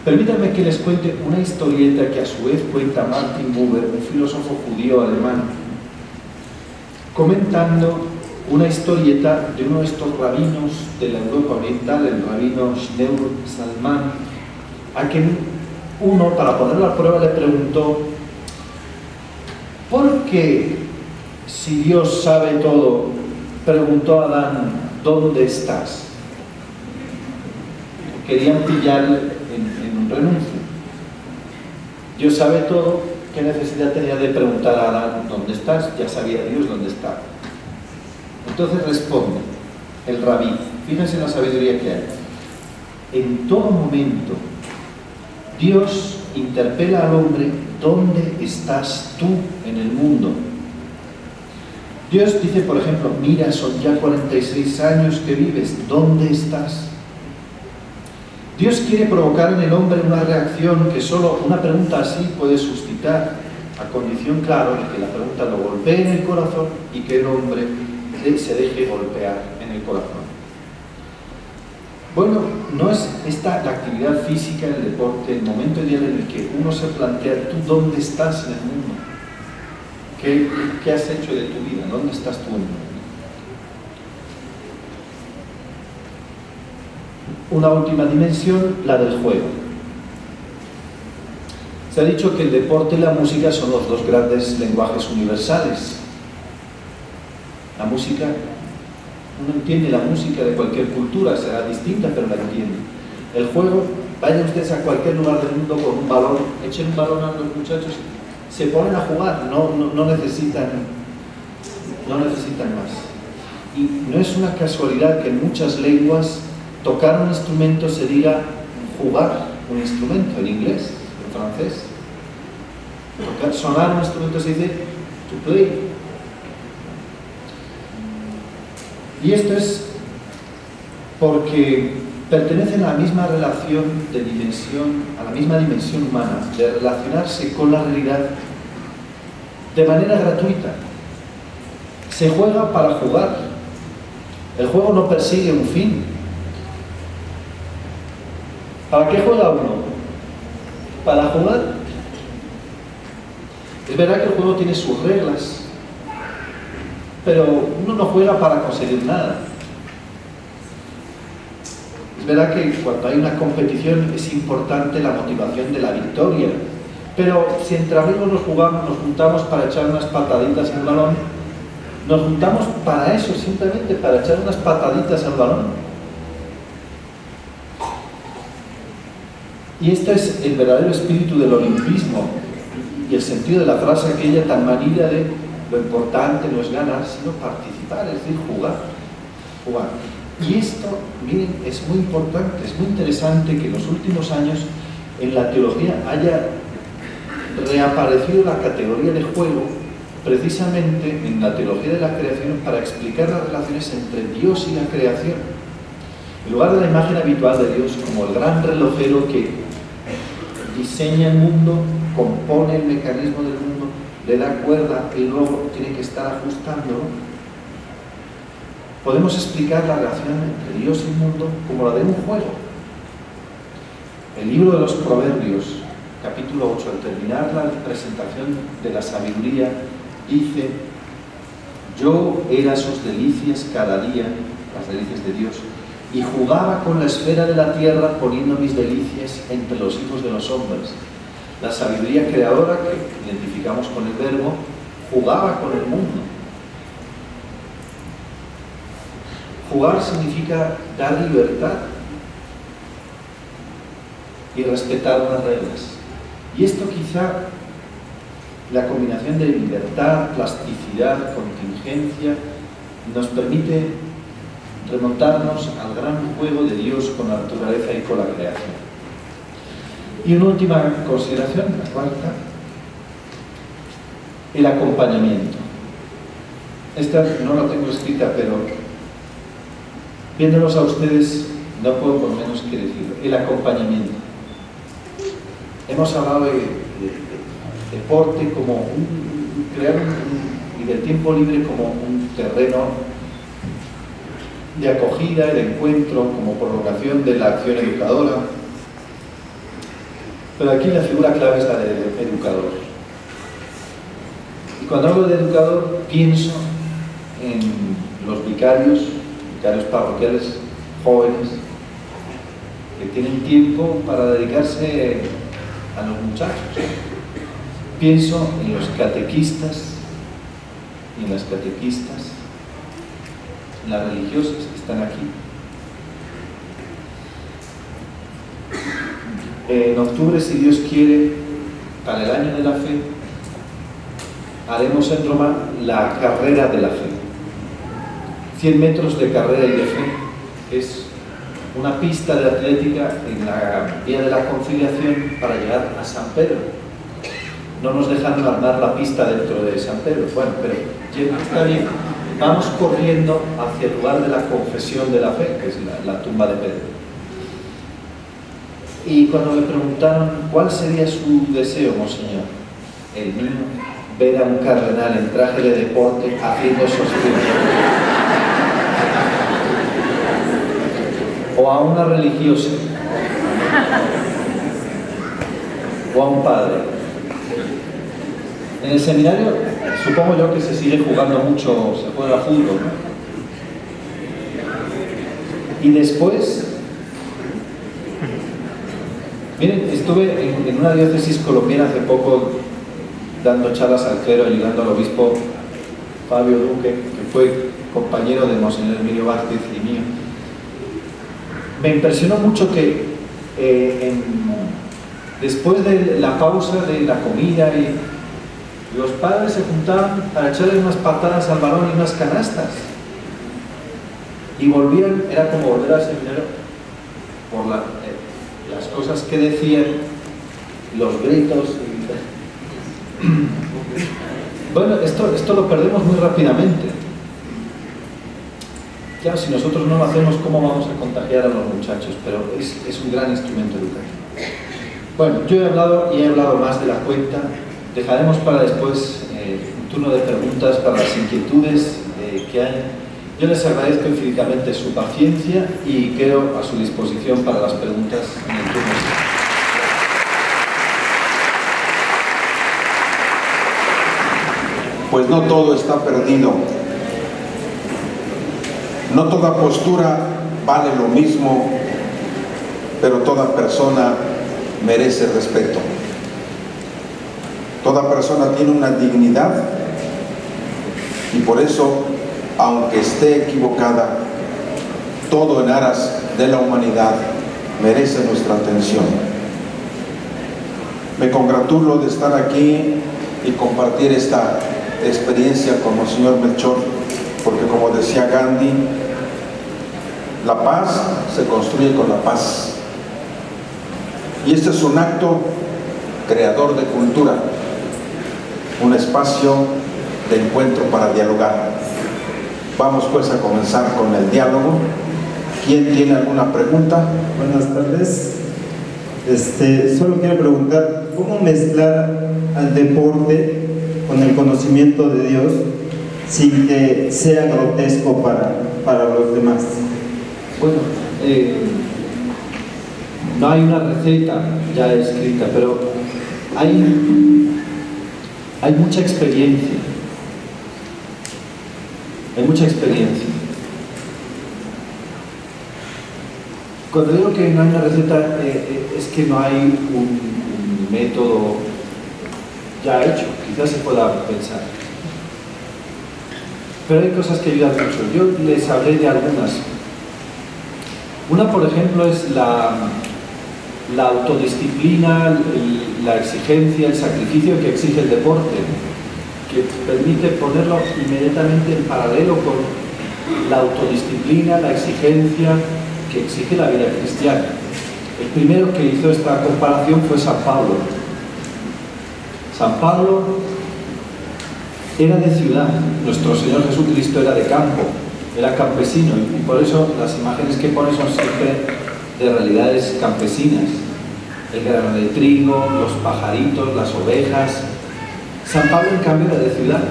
Permítanme que les cuente una historieta que a su vez cuenta Martin Buber, un filósofo judío alemán, comentando una historieta de uno de estos rabinos de la Europa Oriental, el rabino Shneur Zalman, a quien uno, para ponerlo a prueba, le preguntó: ¿por qué, si Dios sabe todo, preguntó a Adán, ¿dónde estás? Querían pillarle en un renuncio. Dios sabe todo, ¿Qué necesidad tenía de preguntar a Adán dónde estás? Ya sabía Dios dónde está. Entonces responde el rabí, fíjense en la sabiduría que hay. En todo momento, Dios interpela al hombre: ¿dónde estás tú en el mundo? Dios dice, por ejemplo, mira, son ya 46 años que vives, ¿dónde estás? Dios quiere provocar en el hombre una reacción que solo una pregunta así puede suscitar, a condición, claro, de que la pregunta lo golpee en el corazón y que el hombre se deje golpear en el corazón. Bueno, no es esta la actividad física, el deporte, el momento ideal en el que uno se plantea: ¿tú dónde estás en el mundo? ¿Qué has hecho de tu vida? ¿Dónde estás tú en el mundo? Una última dimensión, la del juego. Se ha dicho que el deporte y la música son los dos grandes lenguajes universales. La música, uno entiende la música de cualquier cultura, será distinta, pero la entiende. El juego, vayan ustedes a cualquier lugar del mundo con un balón, echen un balón a los muchachos, se ponen a jugar, no necesitan más. Y no es una casualidad que en muchas lenguas tocar un instrumento se diga jugar un instrumento, en inglés, en francés. Sonar un instrumento se dice to play. Y esto es porque pertenecen a la misma relación de dimensión, a la misma dimensión humana, de relacionarse con la realidad de manera gratuita. Se juega para jugar. El juego no persigue un fin. ¿Para qué juega uno? Para jugar. Es verdad que el juego tiene sus reglas, pero uno no juega para conseguir nada. Es verdad que cuando hay una competición es importante la motivación de la victoria, pero si entre amigos nos juntamos para echar unas pataditas al balón, nos juntamos para eso, simplemente para echar unas pataditas al balón. Y este es el verdadero espíritu del olimpismo y el sentido de la frase aquella tan manida de lo importante no es ganar, sino participar, es decir, jugar. Y esto, miren, es muy importante, es muy interesante que en los últimos años en la teología haya reaparecido la categoría de juego precisamente en la teología de la creación para explicar las relaciones entre Dios y la creación. En lugar de la imagen habitual de Dios como el gran relojero que diseña el mundo, compone el mecanismo del mundo, le da cuerda, el reloj tiene que estar ajustándolo, podemos explicar la relación entre Dios y el mundo como la de un juego. El libro de los Proverbios, capítulo 8, al terminar la presentación de la sabiduría, dice: yo era sus delicias cada día, las delicias de Dios, y jugaba con la esfera de la tierra poniendo mis delicias entre los hijos de los hombres. La sabiduría creadora, que identificamos con el verbo, jugaba con el mundo. Jugar significa dar libertad y respetar unas reglas. Y esto quizá, la combinación de libertad, plasticidad, contingencia, nos permite remontarnos al gran juego de Dios con la naturaleza y con la creación. Y una última consideración, la cuarta, el acompañamiento. Esta no la tengo escrita, pero viéndolos a ustedes no puedo por menos que decirlo. El acompañamiento. Hemos hablado de deporte como y del tiempo libre como un terreno de acogida, de encuentro, como provocación de la acción educadora. Pero aquí la figura clave es la de educador. Y cuando hablo de educador, pienso en los vicarios parroquiales jóvenes, que tienen tiempo para dedicarse a los muchachos. Pienso en los catequistas y en las catequistas, en las religiosas que están aquí. En octubre, si Dios quiere, para el año de la fe, haremos en Roma la carrera de la fe. 100 metros de carrera y de fe es una pista de atlética en la vía de la Conciliación para llegar a San Pedro. No nos dejan armar la pista dentro de San Pedro. Bueno, pero está bien. Vamos corriendo hacia el lugar de la confesión de la fe, que es la tumba de Pedro. Y cuando me preguntaron cuál sería su deseo, monseñor, el mío, ver a un cardenal en traje de deporte haciendo esos tiros. O a una religiosa. O a un padre. En el seminario, supongo yo que se sigue jugando mucho, se juega fútbol, ¿no? Y después, miren, estuve en una diócesis colombiana hace poco dando charlas al clero, ayudando al obispo Fabio Duque, que fue compañero de monseñor Emilio Vázquez y mío. Me impresionó mucho que después de la pausa de la comida los padres se juntaban para echarle unas patadas al balón y unas canastas y volvían, era como volver al seminario por las cosas que decían, los gritos bueno, esto lo perdemos muy rápidamente. Claro, si nosotros no lo hacemos, ¿cómo vamos a contagiar a los muchachos? Pero es un gran instrumento educativo. Bueno, yo he hablado más de la cuenta. Dejaremos para después un turno de preguntas para las inquietudes que hay. Yo les agradezco infinitamente su paciencia y quedo a su disposición para las preguntas en el turno. Pues no todo está perdido. No toda postura vale lo mismo, pero toda persona merece respeto. Toda persona tiene una dignidad y por eso, aunque esté equivocada, todo en aras de la humanidad merece nuestra atención. Me congratulo de estar aquí y compartir esta experiencia con el señor Melchor, porque como decía Gandhi, la paz se construye con la paz. Y este es un acto creador de cultura, un espacio de encuentro para dialogar. Vamos pues a comenzar con el diálogo. ¿Quién tiene alguna pregunta? Buenas tardes. Solo quiero preguntar, ¿cómo mezclar al deporte con el conocimiento de Dios sin que sea grotesco para los demás? Bueno, no hay una receta ya escrita, pero hay mucha experiencia. Hay mucha experiencia. Cuando digo que no hay una receta, es que no hay un método ya hecho. Quizás se pueda pensar. Pero hay cosas que ayudan mucho. Yo les hablé de algunas. Una, por ejemplo, es la autodisciplina, la exigencia, el sacrificio que exige el deporte, que permite ponerlo inmediatamente en paralelo con la autodisciplina, la exigencia que exige la vida cristiana. El primero que hizo esta comparación fue San Pablo. San Pablo era de ciudad, nuestro Señor Jesucristo era de campo, era campesino, y por eso las imágenes que pone son siempre de realidades campesinas. El grano de trigo, los pajaritos, las ovejas. San Pablo, en cambio, era de ciudad.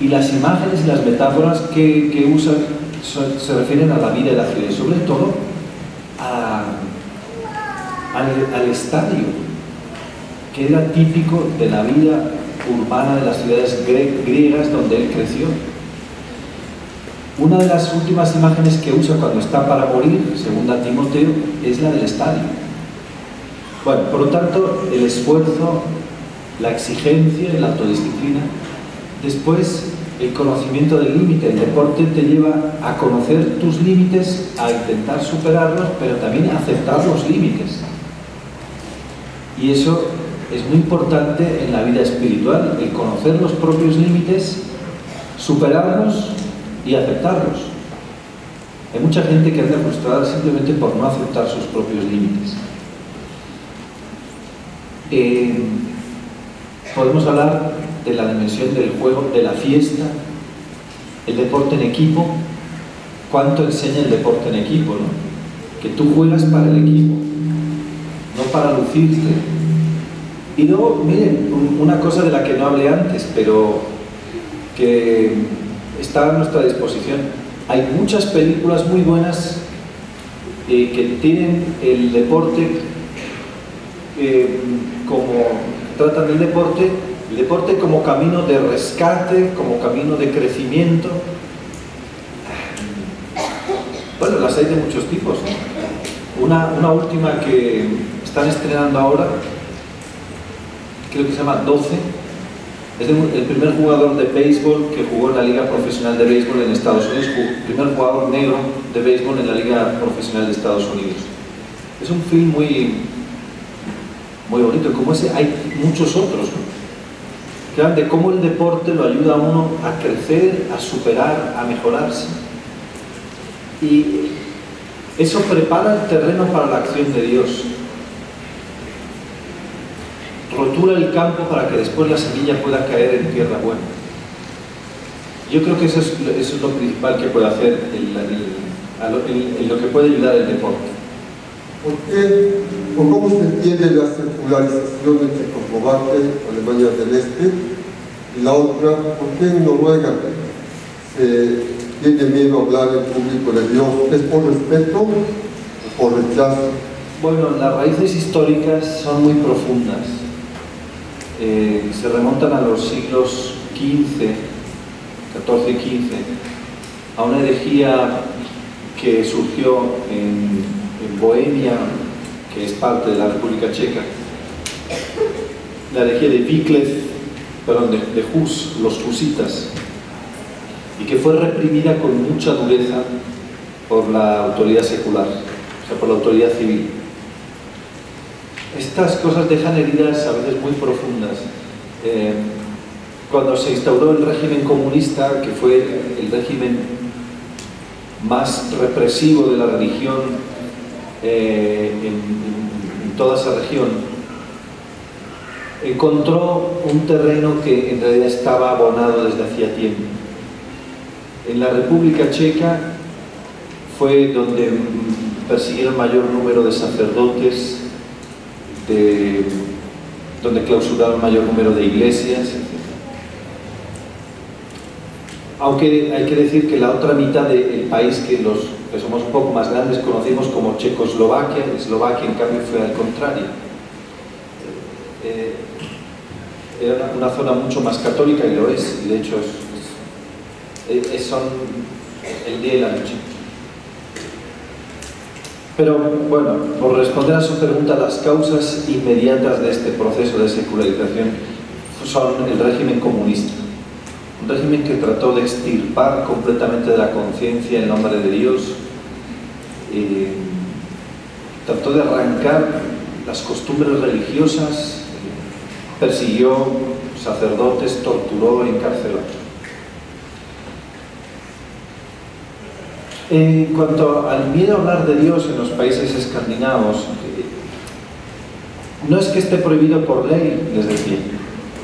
Y las imágenes y las metáforas que usan se refieren a la vida de la ciudad, y sobre todo al estadio, que era típico de la vida urbana de las ciudades griegas donde él creció. Una de las últimas imágenes que usa cuando está para morir, según a Timoteo, es la del estadio. Bueno, por lo tanto, el esfuerzo, la exigencia y la autodisciplina. Después, el conocimiento del límite. El deporte te lleva a conocer tus límites, a intentar superarlos, pero también a aceptar los límites. Y eso es muy importante en la vida espiritual, el conocer los propios límites, superarlos y aceptarlos. Hay mucha gente que anda frustrada simplemente por no aceptar sus propios límites. Podemos hablar de la dimensión del juego, de la fiesta, el deporte en equipo. ¿Cuánto enseña el deporte en equipo, no? Que tú juegas para el equipo, no para lucirte. Y luego, miren, una cosa de la que no hablé antes, pero que está a nuestra disposición. Hay muchas películas muy buenas que tienen el deporte tratan del deporte, el deporte como camino de rescate, como camino de crecimiento. Bueno, las hay de muchos tipos, ¿no? Una última que están estrenando ahora, creo que se llama 12, es el primer jugador de béisbol que jugó en la Liga Profesional de Béisbol en Estados Unidos, el primer jugador negro de béisbol en la Liga Profesional de Estados Unidos. Es un film muy bonito, como ese hay muchos otros, ¿no? Que hablan de cómo el deporte lo ayuda a uno a crecer, a superar, a mejorarse. Y eso prepara el terreno para la acción de Dios. Rotura el campo para que después la semilla pueda caer en tierra buena. Yo creo que eso es lo principal que puede hacer, en lo que puede ayudar el deporte. ¿Por qué, o cómo se entiende la secularización de Checoslovaquia, Alemania del Este? Y la otra, ¿por qué en Noruega se tiene miedo a hablar en público de Dios? ¿Es por respeto o por rechazo? Bueno, las raíces históricas son muy profundas. Se remontan a los siglos XV, XIV y XV, a una herejía que surgió en Bohemia, que es parte de la República Checa, la herejía de de Hus, los husitas, y que fue reprimida con mucha dureza por la autoridad secular, o sea, por la autoridad civil. Estas cosas dejan heridas a veces muy profundas. Cuando se instauró el régimen comunista, que fue el régimen más represivo de la religión en toda esa región, encontró un terreno que en realidad estaba abonado desde hacía tiempo. En la República Checa fue donde persiguieron mayor número de sacerdotes, donde clausuraron mayor número de iglesias, etc. Aunque hay que decir que la otra mitad del país, que somos un poco más grandes, conocimos como Checoslovaquia, Eslovaquia en cambio fue al contrario. Era una zona mucho más católica, y lo es, y de hecho son el día y la noche. Pero bueno, por responder a su pregunta, las causas inmediatas de este proceso de secularización son el régimen comunista. Un régimen que trató de extirpar completamente de la conciencia el nombre de Dios, trató de arrancar las costumbres religiosas, persiguió sacerdotes, torturó y encarceló. En cuanto al miedo a hablar de Dios en los países escandinavos, no es que esté prohibido por ley, les decía,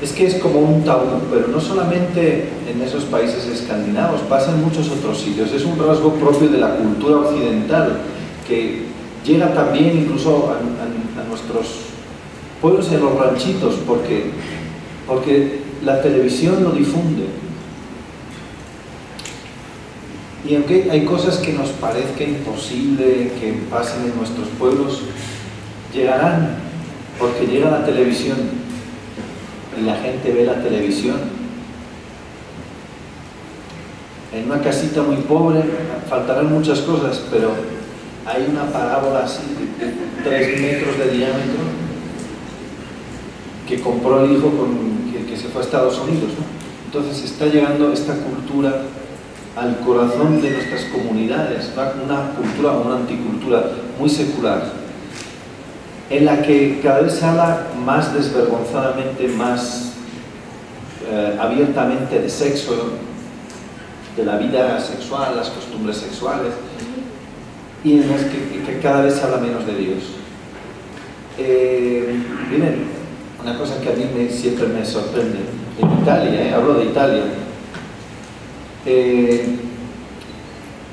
es que es como un tabú, pero no solamente en esos países escandinavos, pasa en muchos otros sitios. Es un rasgo propio de la cultura occidental que llega también incluso a nuestros pueblos y a los ranchitos, porque la televisión lo difunde. Y aunque hay cosas que nos parezca imposible que pasen en nuestros pueblos, llegarán, porque llega la televisión y la gente ve la televisión. En una casita muy pobre faltarán muchas cosas, pero hay una parábola así de 3 metros de diámetro que compró el hijo que se fue a Estados Unidos, ¿no? Entonces está llegando esta cultura al corazón de nuestras comunidades, una cultura, una anticultura muy secular. en la que cada vez se habla más desvergonzadamente, más abiertamente de sexo, de la vida sexual, las costumbres sexuales, y en las que cada vez se habla menos de Dios. Miren, una cosa que a mí siempre me sorprende, en Italia, hablo de Italia,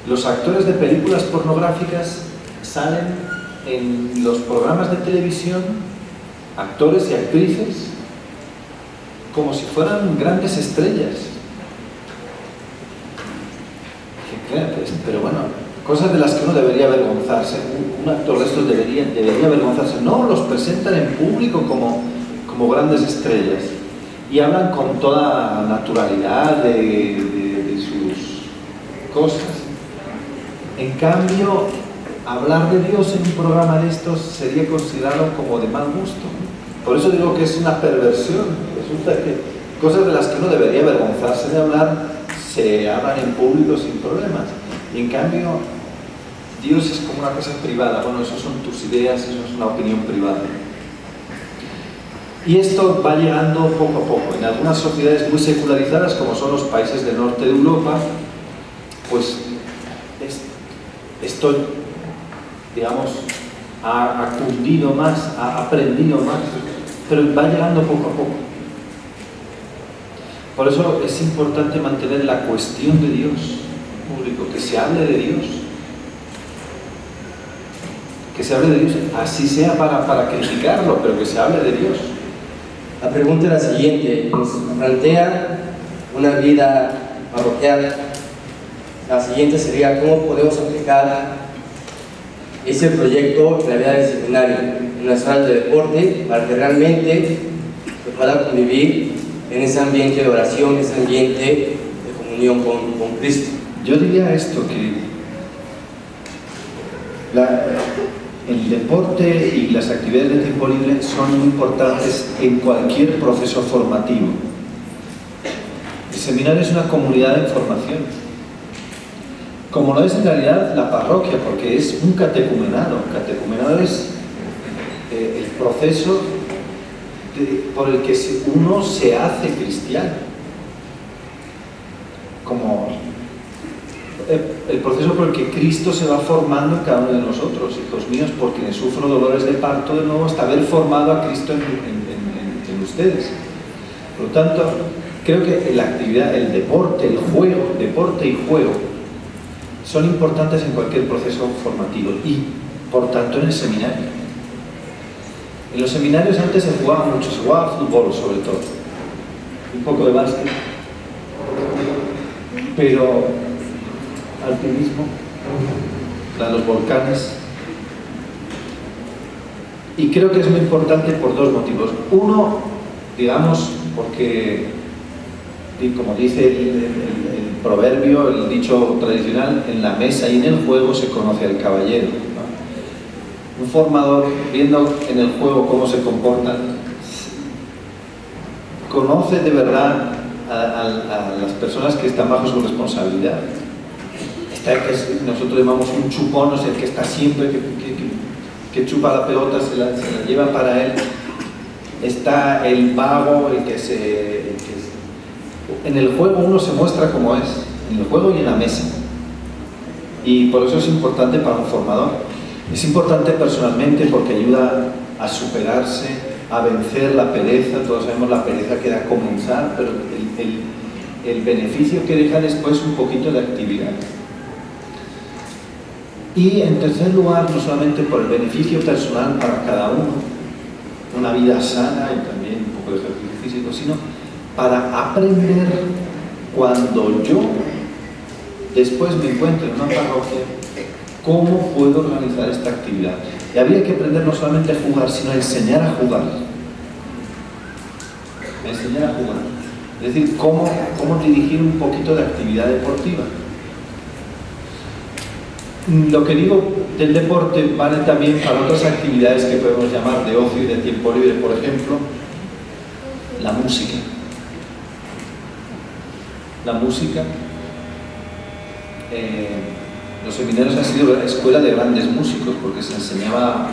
los actores de películas pornográficas salen en los programas de televisión, actores y actrices, como si fueran grandes estrellas. Pero bueno, cosas de las que uno debería avergonzarse. Un actor de estos debería avergonzarse. No, los presentan en público como grandes estrellas y hablan con toda naturalidad de sus cosas. En cambio, hablar de Dios en un programa de estos sería considerado como de mal gusto. Por eso digo que es una perversión. Resulta que cosas de las que uno debería avergonzarse de hablar se hablan en público sin problemas. Y en cambio, Dios es como una cosa privada. Bueno, eso son tus ideas, eso es una opinión privada. Y esto va llegando poco a poco. En algunas sociedades muy secularizadas, como son los países del norte de Europa, pues esto, digamos, ha cundido más, ha aprendido más, pero va llegando poco a poco. Por eso es importante mantener la cuestión de Dios público, que se hable de Dios. Que se hable de Dios, así sea para criticarlo, pero que se hable de Dios. La pregunta es la siguiente, nos plantea una vida parroquial. La siguiente sería, ¿cómo podemos aplicar ese proyecto en la vida del seminario, en las horas de deporte, para que realmente se pueda convivir en ese ambiente de oración, ese ambiente de comunión con Cristo? Yo diría esto, que el deporte y las actividades de tiempo libre son muy importantes en cualquier proceso formativo. El seminario es una comunidad de formación, como lo es en realidad la parroquia, porque es un catecumenado. Catecumenado es el proceso por el que uno se hace cristiano, como el proceso por el que Cristo se va formando en cada uno de nosotros. Hijos míos, por quienes sufro dolores de parto de nuevo, hasta haber formado a Cristo en ustedes. Por lo tanto, creo que la actividad, el deporte, el juego, deporte y juego, son importantes en cualquier proceso formativo y, por tanto, en el seminario. En los seminarios antes se jugaba mucho, se jugaba fútbol sobre todo, un poco de básquet, pero alpinismo, los volcanes, y creo que es muy importante por dos motivos. Uno, digamos, porque, como dice el proverbio, el dicho tradicional, en la mesa y en el juego se conoce al caballero, ¿no? Un formador, viendo en el juego cómo se comportan, conoce de verdad a las personas que están bajo su responsabilidad. Está el que nosotros llamamos un chupón, es el que está siempre, que chupa la pelota, se la lleva para él. Está el vago, en el juego uno se muestra como es, en el juego y en la mesa. Y por eso es importante para un formador. Es importante personalmente porque ayuda a superarse, a vencer la pereza. Todos sabemos la pereza que da a comenzar, pero el beneficio que deja después un poquito de actividad. Y en tercer lugar, no solamente por el beneficio personal para cada uno, una vida sana y también un poco de ejercicio físico, sino para aprender cuando yo después me encuentro en una parroquia, cómo puedo organizar esta actividad. Y habría que aprender no solamente a jugar, sino a enseñar a jugar. Enseñar a jugar. Es decir, cómo dirigir un poquito de actividad deportiva. Lo que digo del deporte vale también para otras actividades que podemos llamar de ocio y de tiempo libre. Por ejemplo, la música. La música, los seminarios han sido escuela de grandes músicos, porque se enseñaba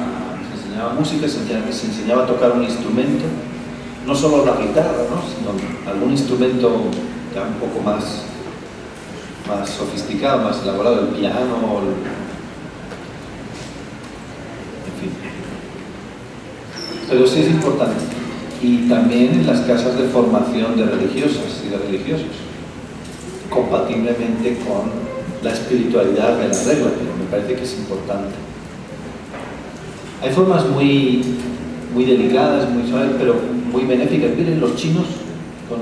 enseñaba música, se enseñaba a tocar un instrumento, no solo la guitarra, ¿no? Sino algún instrumento ya un poco más sofisticado, más elaborado, el piano, en fin. Pero sí es importante. Y también en las casas de formación de religiosas y de religiosos, compatiblemente con la espiritualidad de la regla, pero me parece que es importante. Hay formas muy delicadas, muy suaves, pero muy benéficas. Miren, los chinos, con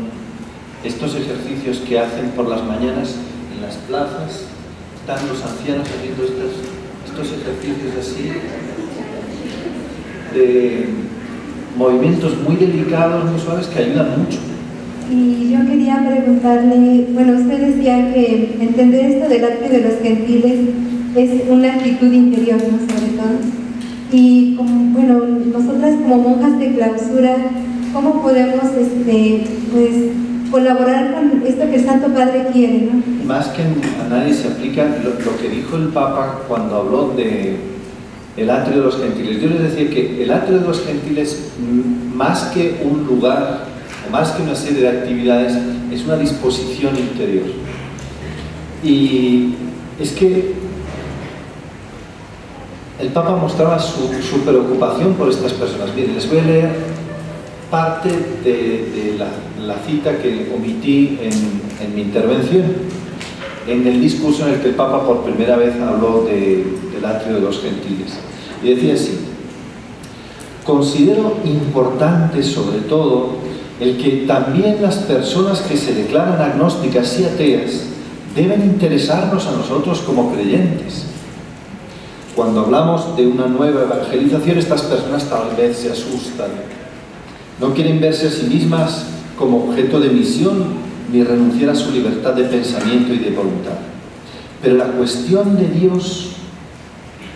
estos ejercicios que hacen por las mañanas en las plazas, están los ancianos haciendo estos ejercicios así, de movimientos muy delicados, muy suaves, que ayudan mucho. Y yo quería preguntarle, bueno, usted decía que entender esto del arte de los gentiles es una actitud interior, ¿no? Sobre todo. Y como, bueno, nosotras como monjas de clausura, ¿cómo podemos pues, colaborar con esto que el Santo Padre quiere, ¿no? Más que a nadie se aplica lo que dijo el Papa cuando habló del atrio de los gentiles. Yo les decía que el atrio de los gentiles, más que un lugar, o más que una serie de actividades, es una disposición interior. Y es que el Papa mostraba su preocupación por estas personas. Miren, les voy a leer parte de la cita que omití en mi intervención, en el discurso en el que el Papa por primera vez habló del atrio de los gentiles. Y decía así: considero importante sobre todo el que también las personas que se declaran agnósticas y ateas deben interesarnos a nosotros como creyentes. Cuando hablamos de una nueva evangelización, estas personas tal vez se asustan. No quieren verse a sí mismas como objeto de misión ni renunciar a su libertad de pensamiento y de voluntad. Pero la cuestión de Dios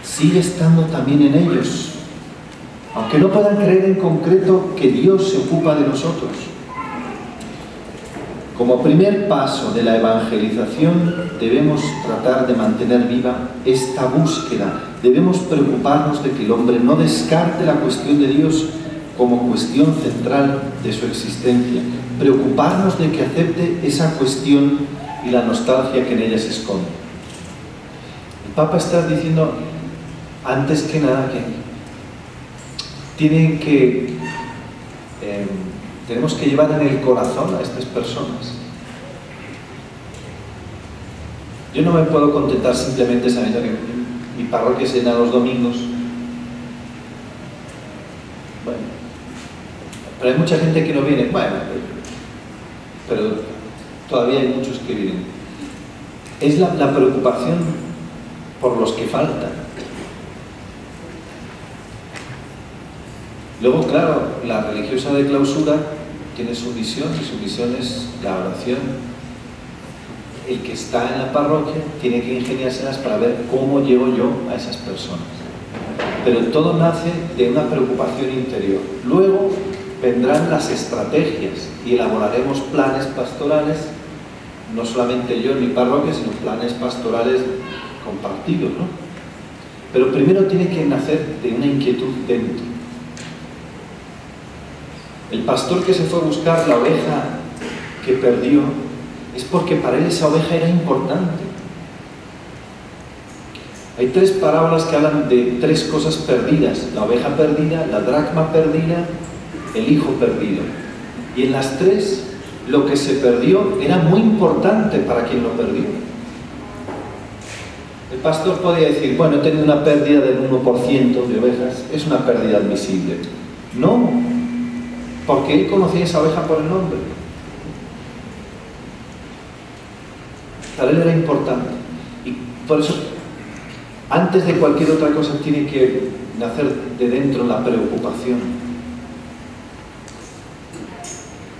sigue estando también en ellos, aunque no puedan creer en concreto que Dios se ocupa de nosotros. Como primer paso de la evangelización, debemos tratar de mantener viva esta búsqueda. Debemos preocuparnos de que el hombre no descarte la cuestión de Dios como cuestión central de su existencia. Preocuparnos de que acepte esa cuestión y la nostalgia que en ella se esconde. El Papa está diciendo, antes que nada, que tenemos que llevar en el corazón a estas personas. Yo no me puedo contentar simplemente sabiendo que mi parroquia se llena los domingos. Bueno, pero hay mucha gente que no viene. Bueno, pero todavía hay muchos que vienen. Es la preocupación por los que faltan. Luego, claro, la religiosa de clausura tiene su misión, y su misión es la oración. El que está en la parroquia tiene que ingeniárselas para ver cómo llego yo a esas personas. Pero todo nace de una preocupación interior. Luego vendrán las estrategias y elaboraremos planes pastorales, no solamente yo en mi parroquia, sino planes pastorales compartidos, ¿no? Pero primero tiene que nacer de una inquietud dentro. El pastor que se fue a buscar la oveja que perdió es porque para él esa oveja era importante. Hay 3 parábolas que hablan de 3 cosas perdidas: la oveja perdida, la dracma perdida, el hijo perdido. Y en las 3, lo que se perdió era muy importante para quien lo perdió. El pastor podía decir, bueno, he tenido una pérdida del 1% de ovejas, es una pérdida admisible. No, porque él conocía esa oveja por el nombre. Para él era importante. Y por eso, antes de cualquier otra cosa, tiene que nacer de dentro la preocupación.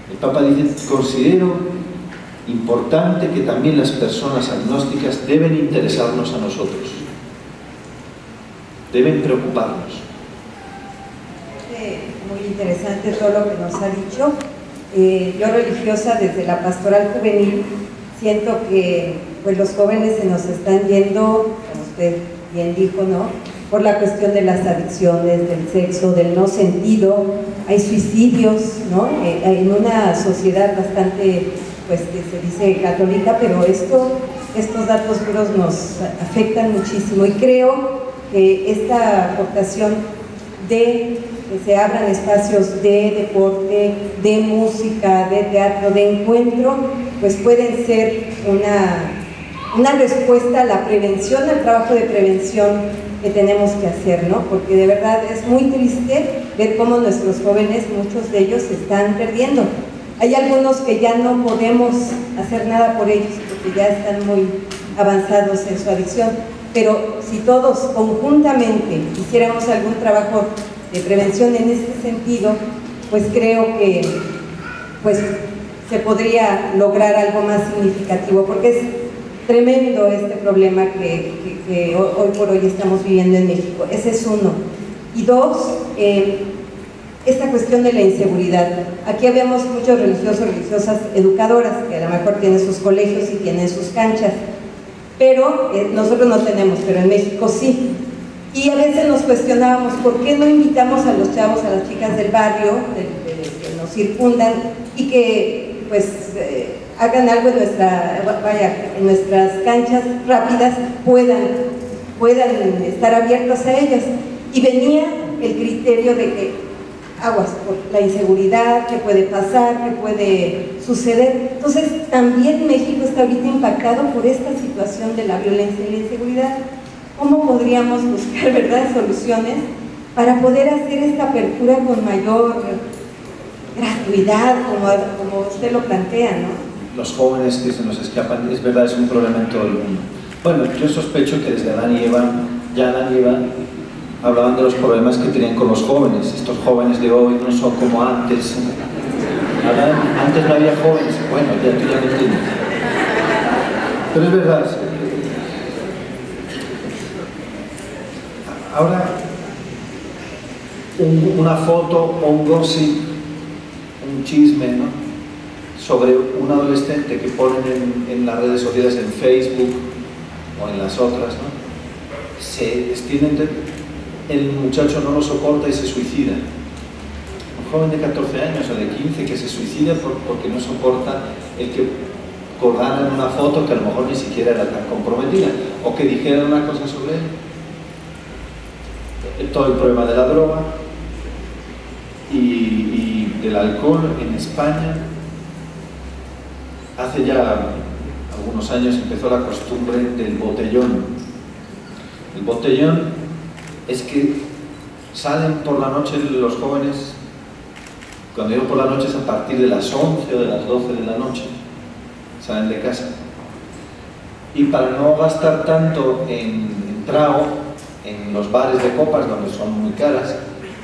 El Papa dice, considero importante que también las personas agnósticas deben interesarnos a nosotros. Deben preocuparnos. Muy interesante todo lo que nos ha dicho. Yo, religiosa, desde la pastoral juvenil, siento que pues los jóvenes se nos están yendo, como usted bien dijo, ¿no? por la cuestión de las adicciones, del sexo, del no sentido. Hay suicidios, ¿no? En una sociedad bastante, pues, que se dice católica, pero estos datos duros nos afectan muchísimo, y creo que esta aportación de que se abran espacios de deporte, de música, de teatro, de encuentro, pues pueden ser una respuesta a la prevención, al trabajo de prevención que tenemos que hacer, ¿no? Porque de verdad es muy triste ver cómo nuestros jóvenes, muchos de ellos, se están perdiendo. Hay algunos que ya no podemos hacer nada por ellos porque ya están muy avanzados en su adicción, pero si todos conjuntamente hiciéramos algún trabajo de prevención en este sentido, pues creo que pues, se podría lograr algo más significativo, porque es tremendo este problema que hoy por hoy estamos viviendo en México. Ese es uno. Y dos, esta cuestión de la inseguridad. Aquí habemos muchos religiosos, religiosas educadoras, que a lo mejor tienen sus colegios y tienen sus canchas, pero nosotros no tenemos, pero en México sí. Y a veces nos cuestionábamos por qué no invitamos a los chavos, a las chicas del barrio, que nos circundan, y que pues hagan algo en nuestras canchas rápidas, puedan estar abiertos a ellas. Y venía el criterio de que aguas por la inseguridad, que puede pasar, que puede suceder. Entonces también México está ahorita impactado por esta situación de la violencia y la inseguridad. ¿Cómo podríamos buscar, verdad, soluciones para poder hacer esta apertura con mayor gratuidad, como usted lo plantea, ¿no? Los jóvenes que se nos escapan, es verdad, es un problema en todo el mundo. Bueno, yo sospecho que desde Adán y Eva, hablaban de los problemas que tenían con los jóvenes. Estos jóvenes de hoy no son como antes. Antes no había jóvenes. Bueno, ya tú ya lo entiendes. Pero es verdad. Ahora, una foto o un gossip, un chisme, ¿no?, sobre un adolescente que ponen en las redes sociales, en Facebook o en las otras, ¿no?, se extienden, el muchacho no lo soporta y se suicida. Un joven de 14 años o de 15 que se suicida porque no soporta el que colgaran una foto que a lo mejor ni siquiera era tan comprometida, o que dijeran una cosa sobre él. Todo el problema de la droga y del alcohol en España. Hace ya algunos años empezó la costumbre del botellón. El botellón es que salen por la noche los jóvenes, cuando digo por la noche es a partir de las 11 o de las 12 de la noche, salen de casa. Y para no gastar tanto en trago, en los bares de copas, donde son muy caras,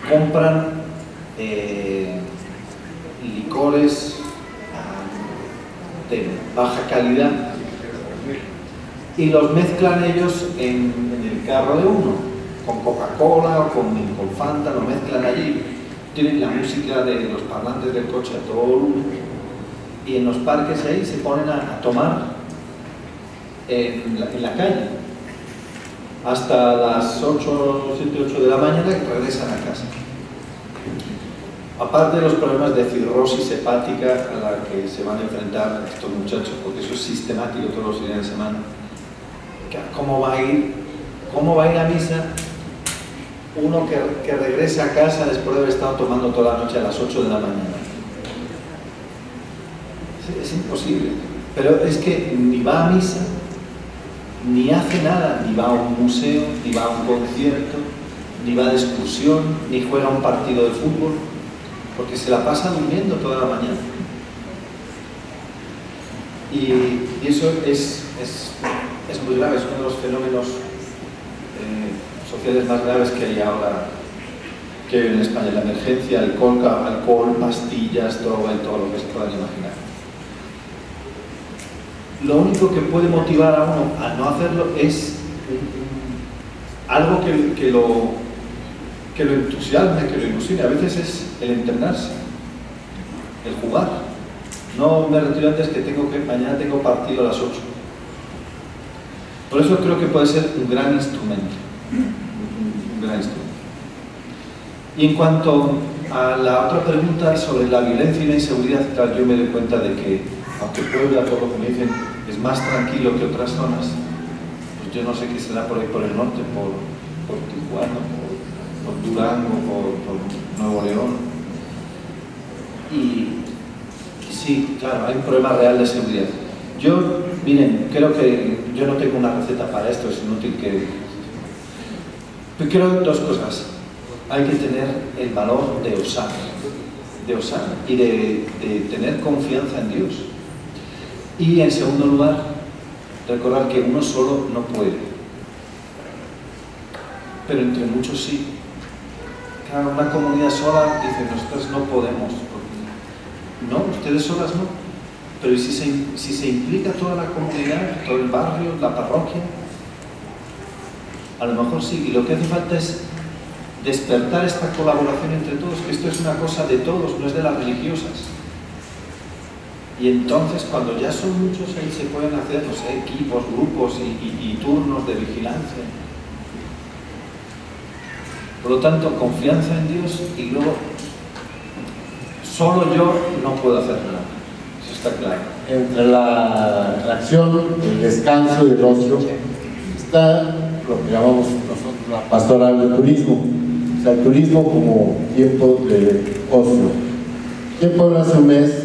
compran licores de baja calidad y los mezclan ellos en el carro de uno, con Coca-Cola o con Fanta, lo mezclan allí, tienen la música de los parlantes del coche a todo volumen, y en los parques ahí se ponen a tomar en la calle hasta las 7, 8 de la mañana, que regresan a casa. Aparte de los problemas de cirrosis hepática a la que se van a enfrentar estos muchachos, porque eso es sistemático todos los días de semana. ¿Cómo va a ir a misa uno que regrese a casa después de haber estado tomando toda la noche a las 8 de la mañana? Es imposible. Pero es que ni va a misa, ni hace nada, ni va a un museo, ni va a un concierto, ni va de excursión, ni juega un partido de fútbol, porque se la pasa durmiendo toda la mañana. Y eso es muy grave, es uno de los fenómenos sociales más graves que hay ahora, que hay en España: la emergencia, alcohol, pastillas, droga y todo lo que se puedan imaginar. Lo único que puede motivar a uno a no hacerlo es algo que lo entusiasme, que lo ilusione. A veces es el entrenarse, el jugar. No me retiro antes que mañana tengo partido a las 8. Por eso creo que puede ser un gran instrumento. gran instrumento. Y en cuanto a la otra pregunta sobre la violencia y la inseguridad, claro, yo me doy cuenta de que, aunque Puebla, por lo que me dicen, es más tranquilo que otras zonas, pues yo no sé qué será por ahí por el norte, por Tijuana, por Durango, por Nuevo León. Y sí, claro, hay un problema real de seguridad. Yo, miren, creo que yo no tengo una receta para esto, es inútil que... Pero creo dos cosas. Hay que tener el valor de osar y de tener confianza en Dios. Y en segundo lugar, recordar que uno solo no puede, pero entre muchos sí. Claro, una comunidad sola dice, nosotros no podemos. No, ustedes solas no. Pero si se implica toda la comunidad, todo el barrio, la parroquia, a lo mejor sí. Y lo que hace falta es despertar esta colaboración entre todos, que esto es una cosa de todos, no es de las religiosas. Y entonces, cuando ya son muchos, ahí se pueden hacer, no sé, equipos, grupos y turnos de vigilancia. Por lo tanto, confianza en Dios y luego, solo yo no puedo hacer nada. Eso está claro. Entre la acción, el descanso y el ocio, está lo que llamamos nosotros la pastoral del turismo. O sea, el turismo como tiempo de ocio. Aquí en Puebla hace un mes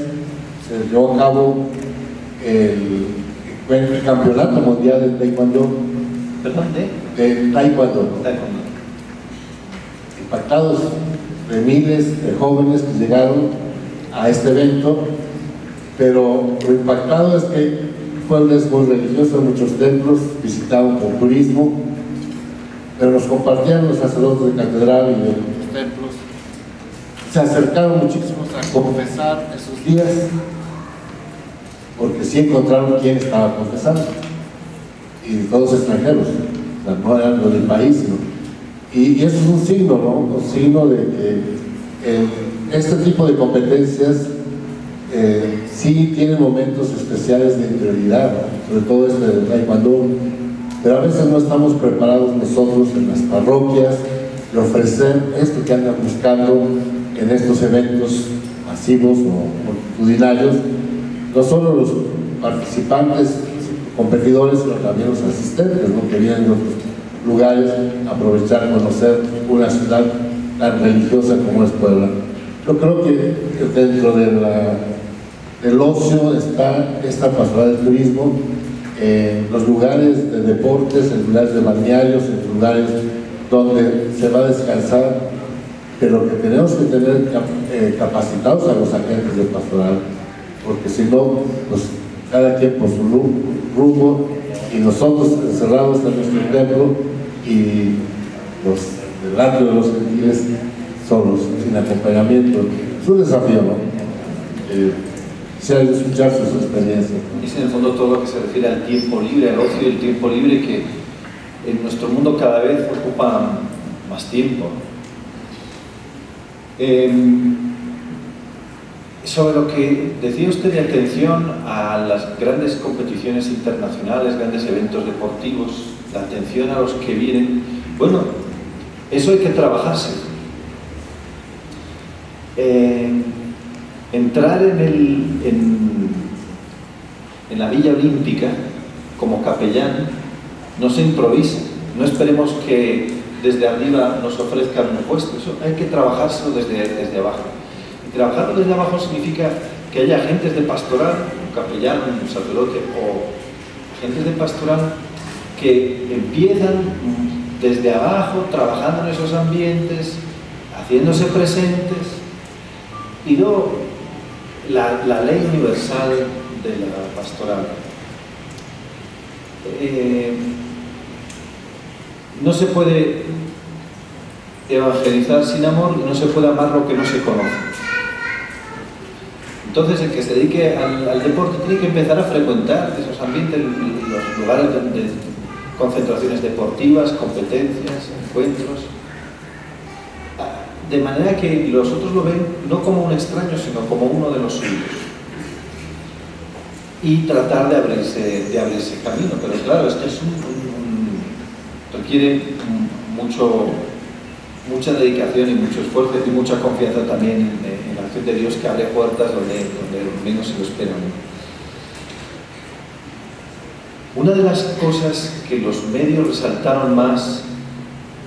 se llevó a cabo el Campeonato Mundial de Taekwondo. ¿Perdón? De Taekwondo. Impactados de miles de jóvenes que llegaron a este evento, pero lo impactado es que Puebla es muy religioso, muchos templos visitados por turismo, pero nos compartían los sacerdotes de catedral y de los templos. Se acercaron muchísimos a confesar esos días, porque sí encontraron quién estaba confesando, y todos extranjeros, o sea, no eran los del país, sino. Y eso es un signo, ¿no? Un signo de que este tipo de competencias sí tienen momentos especiales de interioridad, ¿no? Sobre todo este de Taekwondo, pero a veces no estamos preparados nosotros en las parroquias de ofrecer esto que andan buscando en estos eventos masivos o multitudinarios, no solo los participantes, competidores, sino también los asistentes, ¿no? Que vienen de otros lugares, aprovechar, conocer una ciudad tan religiosa como es Puebla. Yo creo que dentro del ocio está esta pastoral del turismo, los lugares de deportes, en lugares de balnearios, en lugares donde se va a descansar, pero que tenemos que tener capacitados a los agentes de pastoral, porque si no, pues cada quien por su rumbo, y nosotros encerrados en nuestro templo y los del atrio de los gentiles solos, sin acompañamiento. Es un desafío, ¿no? Quisiera escuchar su experiencia. Es en el fondo todo lo que se refiere al tiempo libre, al ocio y el tiempo libre, que en nuestro mundo cada vez ocupa más tiempo. Sobre lo que decía usted de atención a las grandes competiciones internacionales, grandes eventos deportivos, la atención a los que vienen, bueno, eso hay que trabajarse. Entrar en la Villa Olímpica como capellán no se improvisa, no esperemos que desde arriba nos ofrezcan un puesto, eso hay que trabajárselo desde abajo. Trabajarlo desde abajo significa que haya agentes de pastoral, un capellán, un sacerdote o agentes de pastoral que empiezan desde abajo, trabajando en esos ambientes, haciéndose presentes, y luego la ley universal de la pastoral. No se puede evangelizar sin amor y no se puede amar lo que no se conoce. Entonces, el que se dedique al deporte tiene que empezar a frecuentar esos ambientes, los lugares de concentraciones deportivas, competencias, encuentros, de manera que los otros lo ven no como un extraño, sino como uno de los suyos. Y tratar de abrirse camino. Pero claro, esto es requiere mucha dedicación y mucho esfuerzo y mucha confianza también en la acción de Dios, que abre puertas donde menos se lo esperan. Una de las cosas que los medios resaltaron más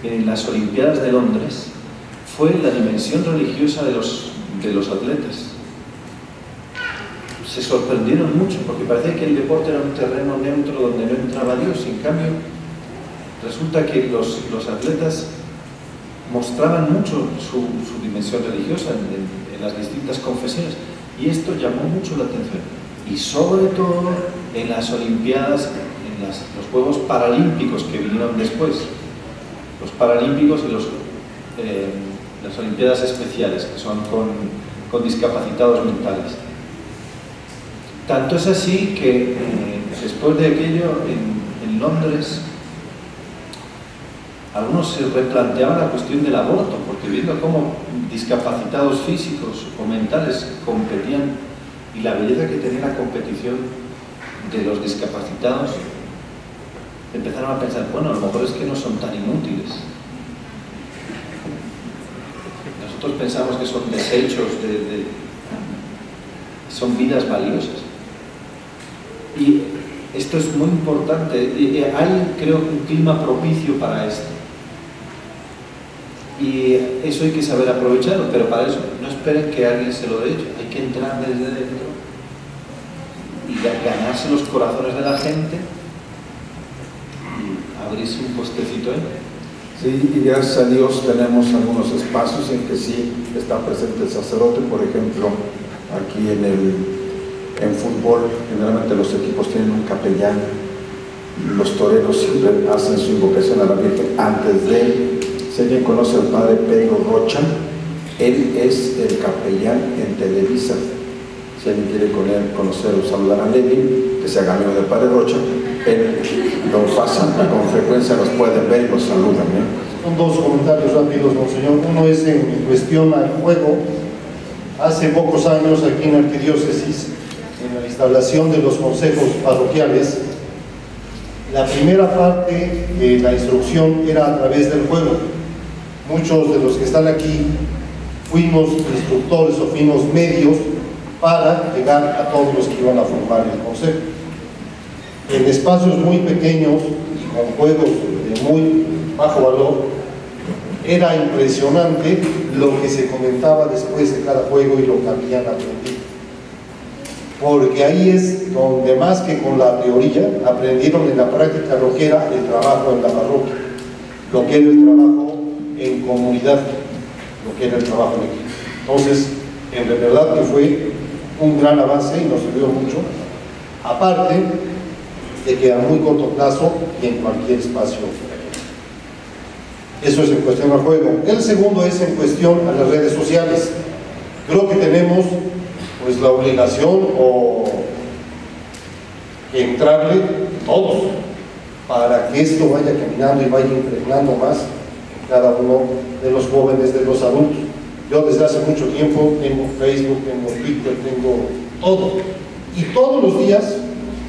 en las Olimpiadas de Londres fue la dimensión religiosa de los atletas. Se sorprendieron mucho porque parecía que el deporte era un terreno neutro donde no entraba Dios, y en cambio resulta que los atletas mostraban mucho su dimensión religiosa en las distintas confesiones, y esto llamó mucho la atención, y sobre todo en las Olimpiadas, en los Juegos Paralímpicos que vinieron después, los Paralímpicos y las Olimpiadas especiales, que son con discapacitados mentales. Tanto es así que después de aquello en Londres, algunos se replanteaban la cuestión del aborto, porque viendo cómo discapacitados físicos o mentales competían y la belleza que tenía la competición de los discapacitados, empezaron a pensar, bueno, a lo mejor es que no son tan inútiles. Nosotros pensamos que son desechos, son vidas valiosas. Y esto es muy importante, y hay, creo, un clima propicio para esto. Y eso hay que saber aprovecharlo, pero para eso no esperen que alguien se lo dé hecho, hay que entrar desde dentro y ganarse los corazones de la gente y abrirse un postecito ahí. Sí, y gracias a Dios tenemos algunos espacios en que sí está presente el sacerdote. Por ejemplo, aquí en fútbol generalmente los equipos tienen un capellán, los toreros siempre hacen su invocación a la Virgen antes de. Si alguien conoce al padre Pedro Rocha, él es el capellán en Televisa. Si alguien quiere conocer o saludar a Levi, que se haga amigo del padre Rocha, él lo pasa, con frecuencia los pueden ver y los saludan. Son dos comentarios rápidos, monseñor. Uno es en cuestión al juego. Hace pocos años aquí en la Arquidiócesis, en la instalación de los consejos parroquiales, la primera parte de la instrucción era a través del juego. Muchos de los que están aquí fuimos instructores o fuimos medios para llegar a todos los que iban a formar el consejo. En espacios muy pequeños y con juegos de muy bajo valor, era impresionante lo que se comentaba después de cada juego y lo que habían aprendido. Porque ahí es donde, más que con la teoría, aprendieron en la práctica lo que era el trabajo en la parroquia, lo que era el trabajo en comunidad, lo que era el trabajo en equipo. Entonces, en verdad que fue un gran avance y nos sirvió mucho, aparte de que a muy corto plazo y en cualquier espacio. Eso es en cuestión al juego. El segundo es en cuestión a las redes sociales. Creo que tenemos pues la obligación o entrarle todos para que esto vaya caminando y vaya impregnando más en cada uno de los jóvenes, de los adultos. Yo desde hace mucho tiempo tengo Facebook, tengo Twitter, tengo todo, y todos los días,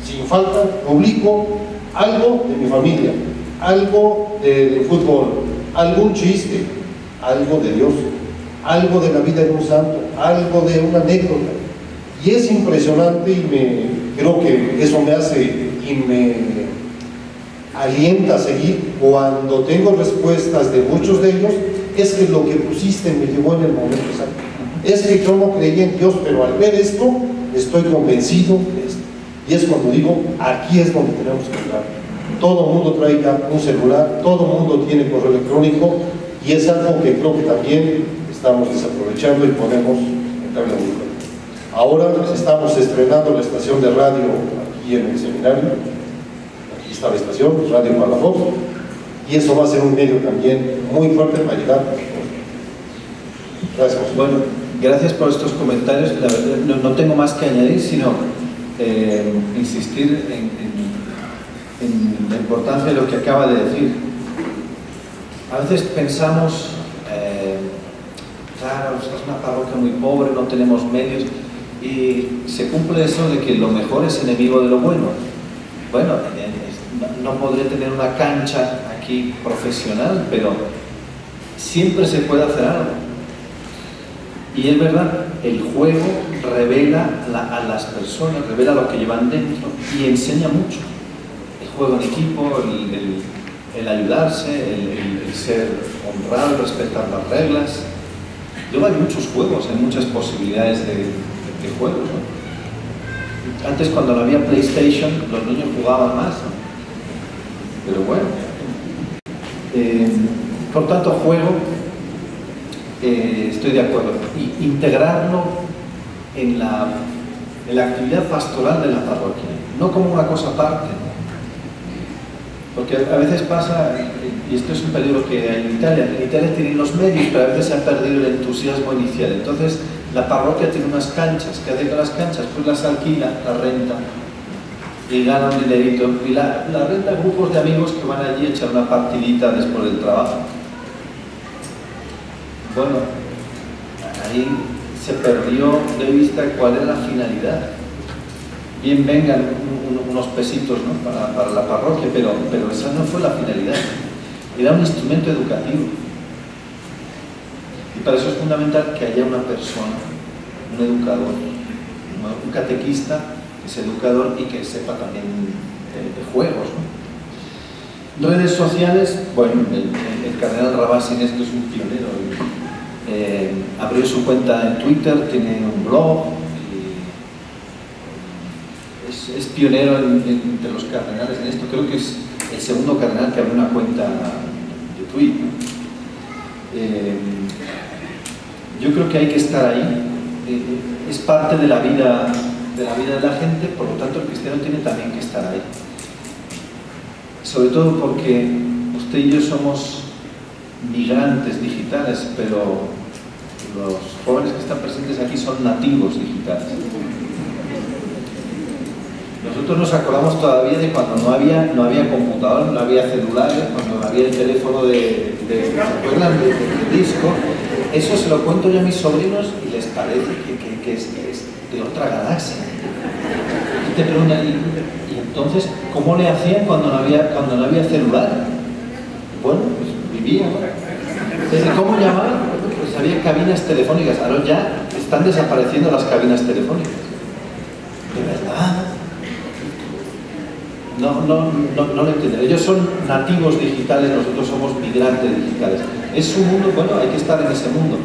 sin falta, publico algo de mi familia, algo del fútbol, algún chiste, algo de Dios, algo de la vida de un santo, algo de una anécdota. Y es impresionante y creo que eso me hace y me alienta a seguir cuando tengo respuestas de muchos de ellos. Es que lo que pusiste me llevó en el momento exacto. Es que yo no creía en Dios, pero al ver esto estoy convencido de esto. Y es cuando digo, aquí es donde tenemos que entrar. Todo el mundo trae ya un celular, todo el mundo tiene correo electrónico, y es algo que creo que también estamos desaprovechando y podemos entrarle a un. Ahora estamos estrenando la estación de radio aquí en el seminario. Aquí está la estación, Radio Palafox, y eso va a ser un medio también muy fuerte para llegar. Gracias. Bueno, gracias por estos comentarios. La verdad, no tengo más que añadir, sino insistir en la importancia de lo que acaba de decir. A veces pensamos, claro, es una parroquia muy pobre, no tenemos medios, y se cumple eso de que lo mejor es enemigo de lo bueno. Bueno, no podré tener una cancha aquí profesional, pero siempre se puede hacer algo. Y es verdad, el juego revela a las personas, revela lo que llevan dentro y enseña mucho. El juego en equipo, el ayudarse, el ser honrado, el respetar las reglas. Luego hay muchos juegos, hay muchas posibilidades de juegos, ¿no? Antes, cuando no había PlayStation, los niños jugaban más, ¿no? Pero bueno. Por tanto, juego, estoy de acuerdo. Y integrarlo en la actividad pastoral de la parroquia, no como una cosa aparte, ¿no? Porque a veces pasa, y esto es un peligro que hay en Italia tienen los medios, pero a veces se ha perdido el entusiasmo inicial. Entonces, la parroquia tiene unas canchas, ¿qué hace con las canchas? Pues las alquila, las renta, y gana un dinerito, y la renta a grupos de amigos que van allí a echar una partidita después del trabajo. Bueno, ahí se perdió de vista cuál era la finalidad. Bien vengan unos pesitos, ¿no?, para la parroquia, pero esa no fue la finalidad. Era un instrumento educativo. Y para eso es fundamental que haya una persona, un educador, un catequista, que es educador y que sepa también de juegos, ¿no? Redes sociales, bueno, el cardenal Rabás en esto es un pionero. Abrió su cuenta en Twitter, tiene un blog, es pionero entre los cardenales en esto. Creo que es el segundo cardenal que abre una cuenta de Twitter, ¿no? Yo creo que hay que estar ahí, es parte de la vida de la gente, por lo tanto el cristiano tiene también que estar ahí, sobre todo porque usted y yo somos migrantes digitales, pero los jóvenes que están presentes aquí son nativos digitales. Nosotros nos acordamos todavía de cuando no había computador, no había celulares, cuando no había el teléfono de disco. Eso se lo cuento yo a mis sobrinos y les parece que es de otra galaxia. Y te preguntan, ¿y entonces cómo le hacían cuando no había celular? Bueno, pues vivían, ¿no? Entonces, ¿cómo llamaban? Pues había cabinas telefónicas. Ahora ya están desapareciendo las cabinas telefónicas. ¿De verdad? No lo entienden. Ellos son nativos digitales, nosotros somos migrantes digitales. Es un mundo, bueno, hay que estar en ese mundo.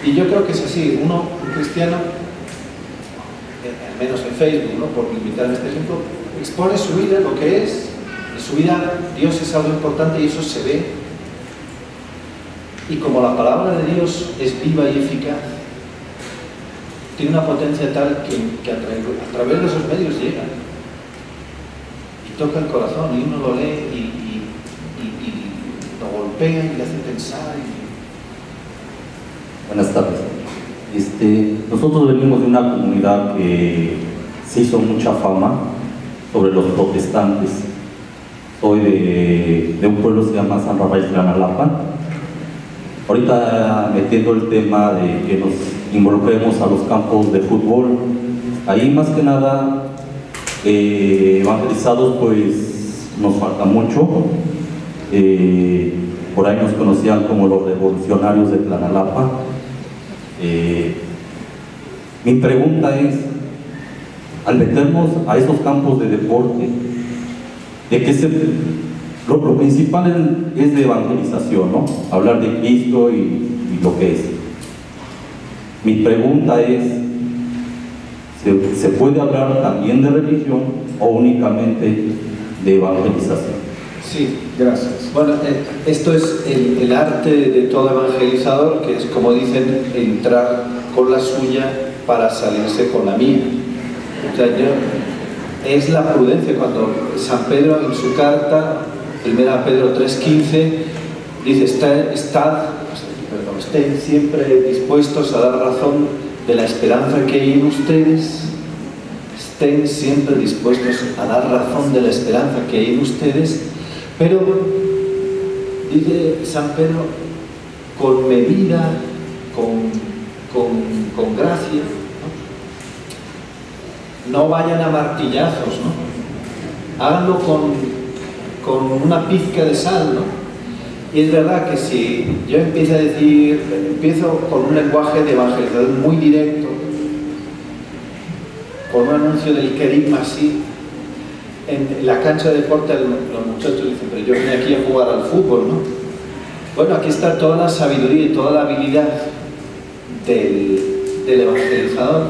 Y yo creo que es así. Un cristiano, al menos en Facebook, ¿no?, por limitar este ejemplo, expone su vida, lo que es. En su vida Dios es algo importante y eso se ve. Y como la palabra de Dios es viva y eficaz, tiene una potencia tal que a través de esos medios llega. Toca el corazón y uno lo lee y lo golpea y le hace pensar. Buenas tardes. Nosotros venimos de una comunidad que se hizo mucha fama sobre los protestantes. Soy de un pueblo que se llama San Rafael Tlanalapa. Ahorita metiendo el tema de que nos involucremos a los campos de fútbol, ahí más que nada evangelizados pues nos falta mucho. Por ahí nos conocían como los revolucionarios de Tlanalapa. Mi pregunta es, al meternos a esos campos de deporte, de que lo principal es de evangelización, ¿no? Hablar de Cristo y lo que es. Mi pregunta es, ¿se puede hablar también de religión o únicamente de evangelización? Sí, gracias. Bueno, esto es el arte de todo evangelizador, que es, como dicen, entrar con la suya para salirse con la mía. O sea, es la prudencia. Cuando San Pedro en su carta, 1 Pedro 3:15, dice, estén siempre dispuestos a dar razón de la esperanza que hay en ustedes. Estén siempre dispuestos a dar razón de la esperanza que hay en ustedes, pero, dice San Pedro, con medida, con gracia, ¿no? No vayan a martillazos, ¿no? Háganlo con una pizca de sal, ¿no? Y es verdad que si yo empiezo con un lenguaje de evangelización muy directo, con un anuncio del querigma así, en la cancha de deporte los muchachos dicen, pero yo vine aquí a jugar al fútbol, ¿no? Bueno, aquí está toda la sabiduría y toda la habilidad del evangelizador,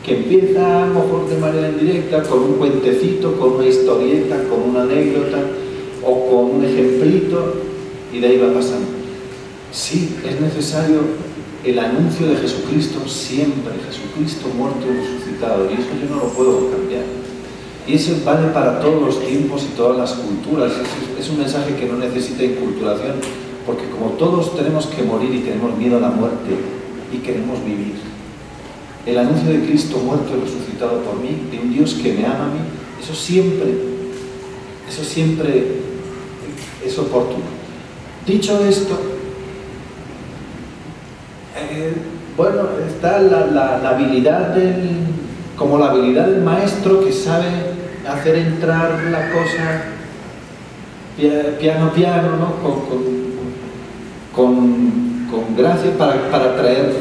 que empieza a lo mejor de manera indirecta, con un cuentecito, con una historieta, con una anécdota o con un ejemplito, y de ahí va pasando. Sí, es necesario el anuncio de Jesucristo siempre, Jesucristo muerto y resucitado, y eso yo no lo puedo cambiar. Y eso vale para todos los tiempos y todas las culturas. Es un mensaje que no necesita inculturación, porque como todos tenemos que morir y tenemos miedo a la muerte y queremos vivir, el anuncio de Cristo muerto y resucitado por mí, de un Dios que me ama a mí, eso siempre es oportuno. Dicho esto, bueno, está la habilidad como la habilidad del maestro que sabe hacer entrar la cosa piano piano, ¿no? con gracia para atraer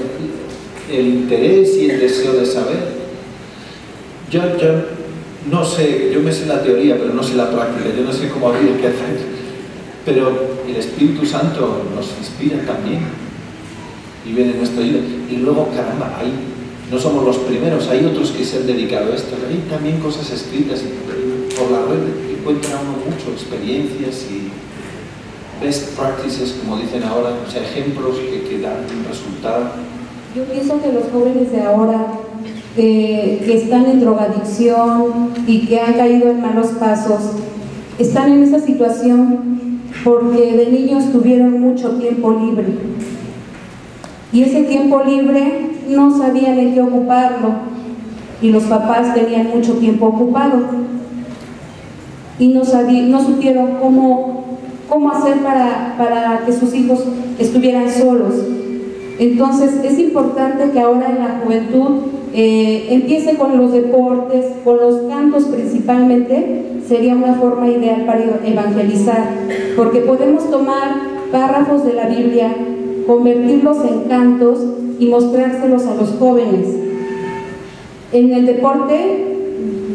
el interés y el deseo de saber. Yo no sé, yo me sé la teoría, pero no sé la práctica, yo no sé cómo habría que hacer. Pero el Espíritu Santo nos inspira también y viene en nuestra ayuda. Y luego, caramba, no somos los primeros, hay otros que se han dedicado a esto. Hay también cosas escritas y por la red encuentra uno mucho, experiencias y best practices, como dicen ahora, o sea, ejemplos que dan un resultado. Yo pienso que los jóvenes de ahora que están en drogadicción y que han caído en malos pasos, están en esa situación porque de niños tuvieron mucho tiempo libre y ese tiempo libre no sabían en qué ocuparlo y los papás tenían mucho tiempo ocupado y no supieron cómo hacer para que sus hijos estuvieran solos. Entonces es importante que ahora en la juventud empiece con los deportes, con los cantos principalmente. Sería una forma ideal para evangelizar, porque podemos tomar párrafos de la Biblia, convertirlos en cantos y mostrárselos a los jóvenes. En el deporte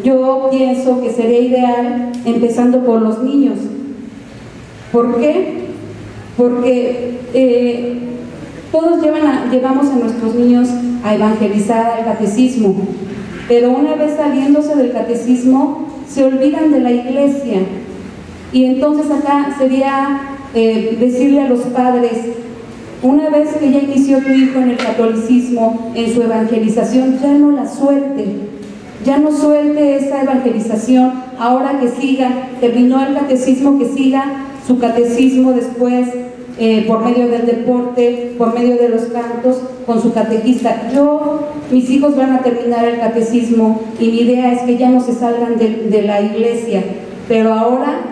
yo pienso que sería ideal empezando por los niños. ¿Por qué? Porque todos llevamos a nuestros niños a evangelizar al catecismo, pero una vez saliéndose del catecismo se olvidan de la iglesia, y entonces acá sería decirle a los padres, una vez que ya inició tu hijo en el catolicismo, en su evangelización, ya no la suelte, ya no suelte esa evangelización, ahora que siga, terminó el catecismo, que siga su catecismo después, por medio del deporte, por medio de los cantos, con su catequista. Mis hijos van a terminar el catecismo y mi idea es que ya no se salgan de la iglesia, pero ahora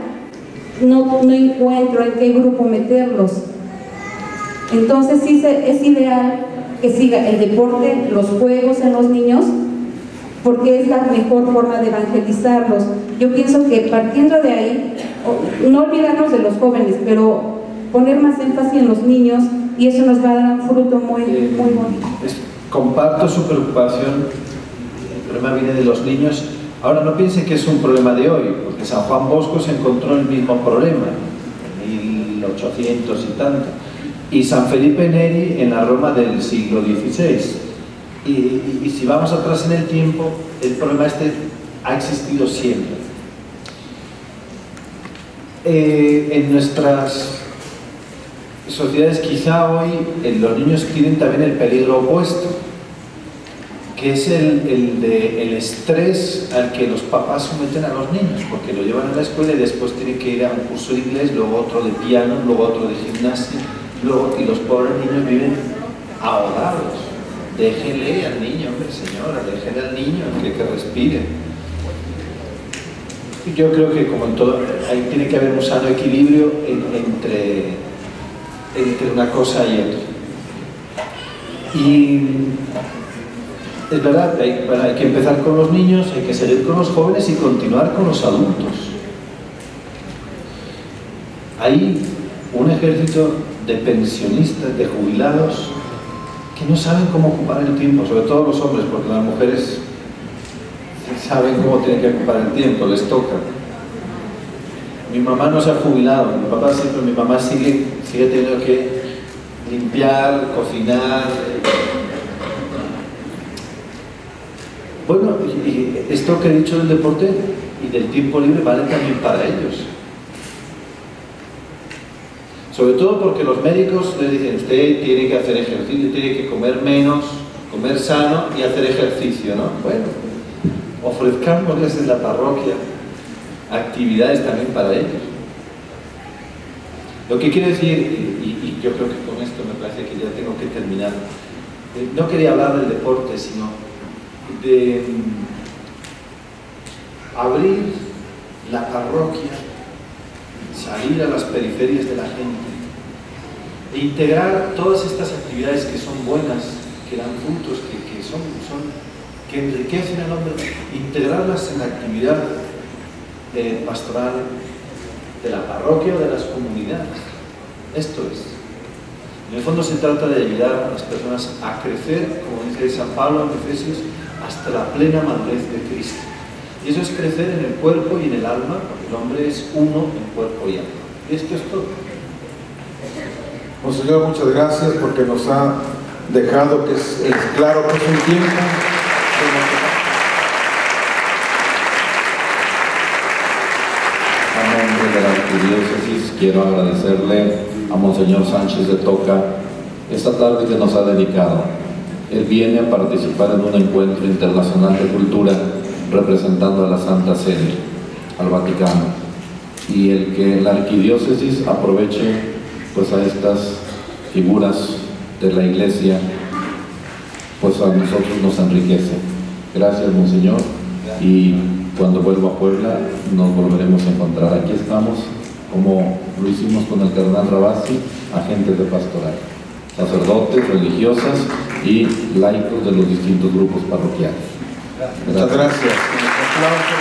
no encuentro en qué grupo meterlos. Entonces sí es ideal que siga el deporte, los juegos en los niños, porque es la mejor forma de evangelizarlos. Yo pienso que partiendo de ahí, no olvidarnos de los jóvenes, pero poner más énfasis en los niños, y eso nos va a dar un fruto muy bonito. Comparto su preocupación, el problema viene de los niños. Ahora no piense que es un problema de hoy, porque San Juan Bosco se encontró el mismo problema en 1800 y tanto, y San Felipe Neri en la Roma del siglo XVI. Y si vamos atrás en el tiempo, el problema este ha existido siempre. En nuestras sociedades quizá hoy los niños tienen también el peligro opuesto, que es el estrés al que los papás someten a los niños, porque lo llevan a la escuela y después tienen que ir a un curso de inglés, luego otro de piano, luego otro de gimnasia, y los pobres niños viven ahogados. Déjenle al niño, hombre, señora, déjenle al niño que respire. Yo creo que, como en todo, ahí tiene que haber un sano equilibrio entre una cosa y otra. Y es verdad, hay que empezar con los niños, hay que seguir con los jóvenes y continuar con los adultos. Ahí un ejército de pensionistas, de jubilados, que no saben cómo ocupar el tiempo, sobre todo los hombres, porque las mujeres saben cómo tienen que ocupar el tiempo, les toca. Mi mamá no se ha jubilado, mi mamá sigue teniendo que limpiar, cocinar. Bueno, y esto que he dicho del deporte y del tiempo libre vale también para ellos. Sobre todo porque los médicos les dicen, usted tiene que hacer ejercicio, tiene que comer menos, comer sano y hacer ejercicio, ¿no? Bueno, ofrezcámosles en la parroquia actividades también para ellos. Lo que quiero decir, y yo creo que con esto me parece que ya tengo que terminar, no quería hablar del deporte, sino de abrir la parroquia, salir a las periferias de la gente e integrar todas estas actividades que son buenas, que dan frutos, que enriquecen al hombre, integrarlas en la actividad pastoral de la parroquia o de las comunidades. Esto es. En el fondo se trata de ayudar a las personas a crecer, como dice San Pablo en Efesios, hasta la plena madurez de Cristo. Y eso es crecer en el cuerpo y en el alma, porque el hombre es uno en cuerpo y alma. Y esto es todo. Monseñor, muchas gracias porque nos ha dejado que es claro que es un tiempo. A nombre de la Arquidiócesis quiero agradecerle a Monseñor Sánchez de Toca esta tarde que nos ha dedicado. Él viene a participar en un encuentro internacional de cultura representando a la Santa Sede, al Vaticano, y el que la Arquidiócesis aproveche pues a estas figuras de la Iglesia, pues a nosotros nos enriquece. Gracias, Monseñor, y cuando vuelva a Puebla nos volveremos a encontrar. Aquí estamos, como lo hicimos con el cardenal Rabasi, agentes de pastoral, sacerdotes, religiosas y laicos de los distintos grupos parroquiales. Muchas gracias. Un aplauso.